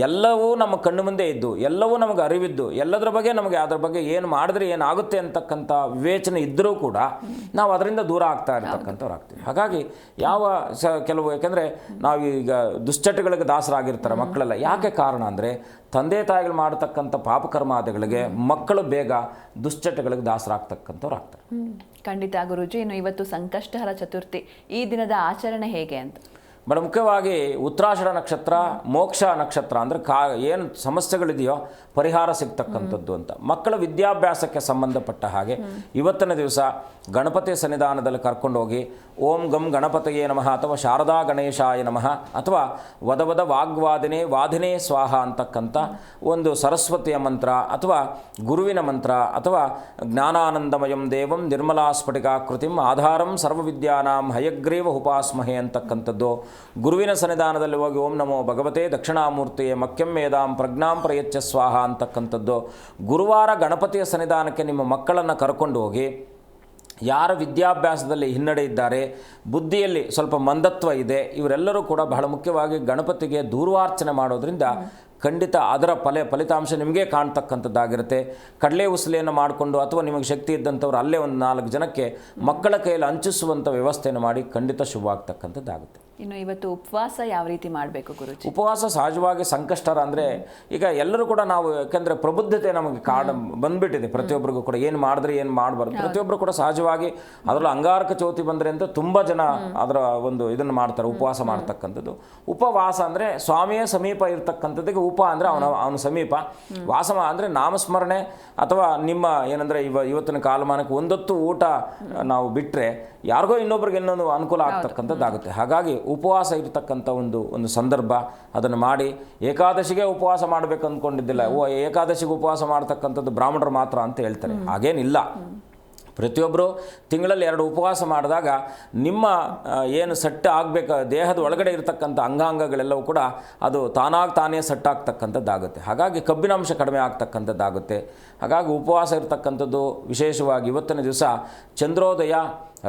ಎಲ್ಲವೂ ನಮ್ಮ ಕಣ್ಣು ಮುಂದೆ ಇದ್ದು, ಎಲ್ಲವೂ ನಮಗೆ ಅರಿವಿದ್ದು, ಎಲ್ಲದರ ಬಗ್ಗೆ ನಮಗೆ ಅದರ ಬಗ್ಗೆ ಏನು ಮಾಡಿದ್ರೆ ಏನಾಗುತ್ತೆ ಅಂತಕ್ಕಂಥ ವಿವೇಚನೆ ಇದ್ದರೂ ಕೂಡ ನಾವು ಅದರಿಂದ ದೂರ ಆಗ್ತಾ ಇರ್ತಕ್ಕಂಥವ್ರು ಆಗ್ತೀವಿ. ಹಾಗಾಗಿ ಕೆಲವು, ಯಾಕೆಂದರೆ ನಾವು ಈಗ ದುಶ್ಚಟಗಳಿಗೆ ದಾಸರಾಗಿರ್ತಾರೆ ಮಕ್ಕಳೆಲ್ಲ. ಯಾಕೆ ಕಾರಣ ಅಂದರೆ ತಂದೆ ತಾಯಿಗಳು ಮಾಡತಕ್ಕಂಥ ಪಾಪಕರ್ಮಾದಿಗಳಿಗೆ ಮಕ್ಕಳು ಬೇಗ ದುಶ್ಚಟಗಳಿಗೆ ದಾಸರಾಗ್ತಕ್ಕಂಥವ್ರು ಆಗ್ತಾರೆ. ಖಂಡಿತ ಗುರೂಜಿ. ಇನ್ನು ಇವತ್ತು ಸಂಕಷ್ಟಹರ ಚತುರ್ಥಿ, ಈ ದಿನದ ಆಚರಣೆ ಹೇಗೆ ಅಂತ? ಬಹಳ ಮುಖ್ಯವಾಗಿ ಉತ್ತರಾಷಾಢ ನಕ್ಷತ್ರ, ಮೋಕ್ಷ ನಕ್ಷತ್ರ ಅಂದರೆ ಏನು ಸಮಸ್ಯೆಗಳಿದೆಯೋ ಪರಿಹಾರ ಸಿಗ್ತಕ್ಕಂಥದ್ದು ಅಂತ. ಮಕ್ಕಳ ವಿದ್ಯಾಭ್ಯಾಸಕ್ಕೆ ಸಂಬಂಧಪಟ್ಟ ಹಾಗೆ ಇವತ್ತಿನ ದಿವಸ ಗಣಪತಿ ಸನ್ನಿಧಾನದಲ್ಲಿ ಕರ್ಕೊಂಡೋಗಿ ಓಂ ಗಂ ಗಣಪತಿಯೇ ನಮಃ ಅಥವಾ ಶಾರದಾ ಗಣೇಶಾಯ ನಮಃ ಅಥವಾ ವದವದ ವಾಗ್ವಾದಿನೇ ವಾದಿನೇ ಸ್ವಾಹ ಅಂತಕ್ಕಂಥ ಒಂದು ಸರಸ್ವತಿಯ ಮಂತ್ರ ಅಥವಾ ಗುರುವಿನ ಮಂತ್ರ ಅಥವಾ ಜ್ಞಾನಾನಂದಮಯಂ ದೇವಂ ನಿರ್ಮಲಾ ಸ್ಫಟಿಕಾಕೃತಿಂ ಆಧಾರಂ ಸರ್ವವಿದ್ಯಾನಾಂ ಹಯಗ್ರೀವ ಉಪಾಸ್ಮಹೆ ಅಂತಕ್ಕಂಥದ್ದು. ಗುರುವಿನ ಸನ್ನಿಧಾನದಲ್ಲಿ ಹೋಗಿ ಓಂ ನಮೋ ಭಗವತೆ ದಕ್ಷಿಣಾಮೂರ್ತಿಯೇ ಮಖ್ಯಂ ವೇದಾಂ ಪ್ರಜ್ಞಾಂ ಪ್ರಯಚ್ಛ ಸ್ವಾಹ ಅಂತಕ್ಕಂಥದ್ದು. ಗುರುವಾರ ಗಣಪತಿಯ ಸನ್ನಿಧಾನಕ್ಕೆ ನಿಮ್ಮ ಮಕ್ಕಳನ್ನು ಕರ್ಕೊಂಡು ಹೋಗಿ, ಯಾರ ವಿದ್ಯಾಭ್ಯಾಸದಲ್ಲಿ ಹಿನ್ನಡೆ ಇದ್ದಾರೆ, ಬುದ್ಧಿಯಲ್ಲಿ ಸ್ವಲ್ಪ ಮಂದತ್ವ ಇದೆ, ಇವರೆಲ್ಲರೂ ಕೂಡ ಬಹಳ ಮುಖ್ಯವಾಗಿ ಗಣಪತಿಗೆ ದೂರ್ವಾರ್ಚನೆ ಮಾಡೋದ್ರಿಂದ ಖಂಡಿತ ಅದರ ಫಲಿತಾಂಶ ನಿಮಗೆ ಕಾಣ್ತಕ್ಕಂಥದ್ದಾಗಿರುತ್ತೆ. ಕಡಲೆ ಉಸಲೆಯನ್ನು ಮಾಡಿಕೊಂಡು ಅಥವಾ ನಿಮಗೆ ಶಕ್ತಿ ಇದ್ದಂಥವ್ರು ಅಲ್ಲೇ ಒಂದು 4 ಜನಕ್ಕೆ ಮಕ್ಕಳ ಕೈಯಲ್ಲಿ ಹಂಚಿಸುವಂಥ ವ್ಯವಸ್ಥೆಯನ್ನು ಮಾಡಿ ಖಂಡಿತ ಶುಭವಾಗ್ತಕ್ಕಂಥದ್ದಾಗುತ್ತೆ. ಇನ್ನು ಇವತ್ತು ಉಪವಾಸ ಯಾವ ರೀತಿ ಮಾಡಬೇಕು ಗುರುಜಿ? ಉಪವಾಸ ಸಹಜವಾಗಿ ಸಂಕಷ್ಟರ ಅಂದರೆ ಈಗ ಎಲ್ಲರೂ ಕೂಡ ನಾವು, ಯಾಕೆಂದರೆ ಪ್ರಬುದ್ಧತೆ ನಮಗೆ ಬಂದ್ಬಿಟ್ಟಿದೆ ಪ್ರತಿಯೊಬ್ಬರಿಗೂ ಕೂಡ. ಏನು ಮಾಡಿದ್ರೆ ಏನು ಮಾಡಬಾರ್ದು, ಪ್ರತಿಯೊಬ್ಬರು ಕೂಡ ಸಹಜವಾಗಿ ಅದರಲ್ಲೂ ಅಂಗಾರಕ ಚೌತಿ ಬಂದರೆ ಅಂತ ತುಂಬ ಜನ ಅದರ ಒಂದು ಇದನ್ನು ಮಾಡ್ತಾರೆ, ಉಪವಾಸ ಮಾಡ್ತಕ್ಕಂಥದ್ದು. ಉಪವಾಸ ಅಂದರೆ ಸ್ವಾಮಿಯ ಸಮೀಪ ಇರ್ತಕ್ಕಂಥದ್ದಕ್ಕೆ ಉಪ ಅಂದರೆ ಅವನ ಸಮೀಪ, ವಾಸ ಅಂದರೆ ನಾಮಸ್ಮರಣೆ ಅಥವಾ ನಿಮ್ಮ ಏನಂದರೆ ಇವತ್ತಿನ ಕಾಲಮಾನಕ್ಕೆ ಒಂದೊತ್ತು ಊಟ ನಾವು ಬಿಟ್ಟರೆ ಯಾರಿಗೋ ಇನ್ನೊಬ್ರಿಗೆ ಇನ್ನೊಂದು ಅನುಕೂಲ ಆಗ್ತಕ್ಕಂಥದ್ದಾಗುತ್ತೆ. ಹಾಗಾಗಿ ಉಪವಾಸ ಇರತಕ್ಕಂಥ ಒಂದು ಸಂದರ್ಭ ಅದನ್ನು ಮಾಡಿ. ಏಕಾದಶಿಗೆ ಉಪವಾಸ ಮಾಡಬೇಕು ಅಂದ್ಕೊಂಡಿದ್ದಿಲ್ಲ, ಏಕಾದಶಿಗೆ ಉಪವಾಸ ಮಾಡ್ತಕ್ಕಂಥದ್ದು ಬ್ರಾಹ್ಮಣರು ಮಾತ್ರ ಅಂತ ಹೇಳ್ತಾರೆ. ಹಾಗೇನಿಲ್ಲ, ಪ್ರತಿಯೊಬ್ಬರು ತಿಂಗಳಲ್ಲಿ 2 ಉಪವಾಸ ಮಾಡಿದಾಗ ನಿಮ್ಮ ಏನು ಸೆಟ್ ಆಗಬೇಕು ದೇಹದ ಒಳಗಡೆ ಇರತಕ್ಕಂಥ ಅಂಗಾಂಗಗಳೆಲ್ಲವೂ ಕೂಡ ಅದು ತಾನೇ ಸೆಟ್ಟಾಗ್ತಕ್ಕಂಥದ್ದಾಗುತ್ತೆ. ಹಾಗಾಗಿ ಕಬ್ಬಿನಾಂಶ ಕಡಿಮೆ ಆಗ್ತಕ್ಕಂಥದ್ದಾಗುತ್ತೆ. ಹಾಗಾಗಿ ಉಪವಾಸ ಇರತಕ್ಕಂಥದ್ದು ವಿಶೇಷವಾಗಿ ಇವತ್ತಿನ ದಿವಸ ಚಂದ್ರೋದಯ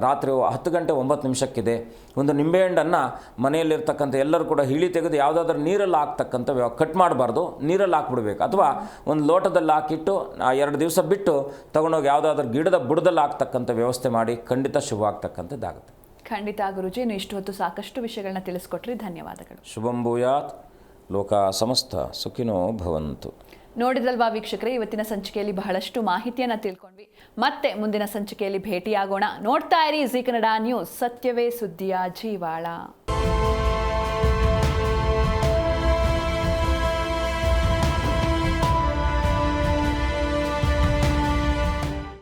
ರಾತ್ರಿ 10 ಗಂಟೆ 9 ನಿಮಿಷಕ್ಕಿದೆ. ಒಂದು ನಿಂಬೆಹಣ್ಣನ್ನು ಮನೆಯಲ್ಲಿರ್ತಕ್ಕಂಥ ಎಲ್ಲರೂ ಕೂಡ ಹಿಳಿ ತೆಗೆದು ಯಾವುದಾದ್ರೂ ನೀರಲ್ಲಿ ಹಾಕ್ತಕ್ಕಂಥ ಕಟ್ ಮಾಡಬಾರ್ದು, ನೀರಲ್ಲಿ ಹಾಕ್ಬಿಡ್ಬೇಕು. ಅಥವಾ ಒಂದು ಲೋಟದಲ್ಲಿ ಹಾಕಿಟ್ಟು 2 ದಿವಸ ಬಿಟ್ಟು ತೊಗೊಂಡೋಗಿ ಯಾವುದಾದ್ರೂ ಗಿಡದ ಬುಡದಲ್ಲಿ ಹಾಕ್ತಕ್ಕಂಥ ವ್ಯವಸ್ಥೆ ಮಾಡಿ ಖಂಡಿತ ಶುಭ ಆಗ್ತಕ್ಕಂಥದ್ದಾಗುತ್ತೆ. ಖಂಡಿತ ಗುರುಜಿ. ಇನ್ನು ಇಷ್ಟು ಹೊತ್ತು ಸಾಕಷ್ಟು ವಿಷಯಗಳನ್ನ ತಿಳಿಸ್ಕೊಟ್ರಿ, ಧನ್ಯವಾದಗಳು. ಶುಭಂ ಭೂಯಾತ್, ಲೋಕ ಸಮಸ್ತ ಸುಖಿನೋ ಭವಂತು. ನೋಡಿದ್ರಲ್ವಾ ವೀಕ್ಷಕರೇ, ಇವತ್ತಿನ ಸಂಚಿಕೆಯಲ್ಲಿ ಬಹಳಷ್ಟು ಮಾಹಿತಿಯನ್ನು ತಿಳ್ಕೊಂಡ್ವಿ. ಮತ್ತೆ ಮುಂದಿನ ಸಂಚಿಕೆಯಲ್ಲಿ ಭೇಟಿಯಾಗೋಣ. ನೋಡ್ತಾ ಇರಿ ಜೀ ಕನ್ನಡ ನ್ಯೂಸ್, ಸತ್ಯವೇ ಸುದ್ದಿಯ ಜೀವಾಳ.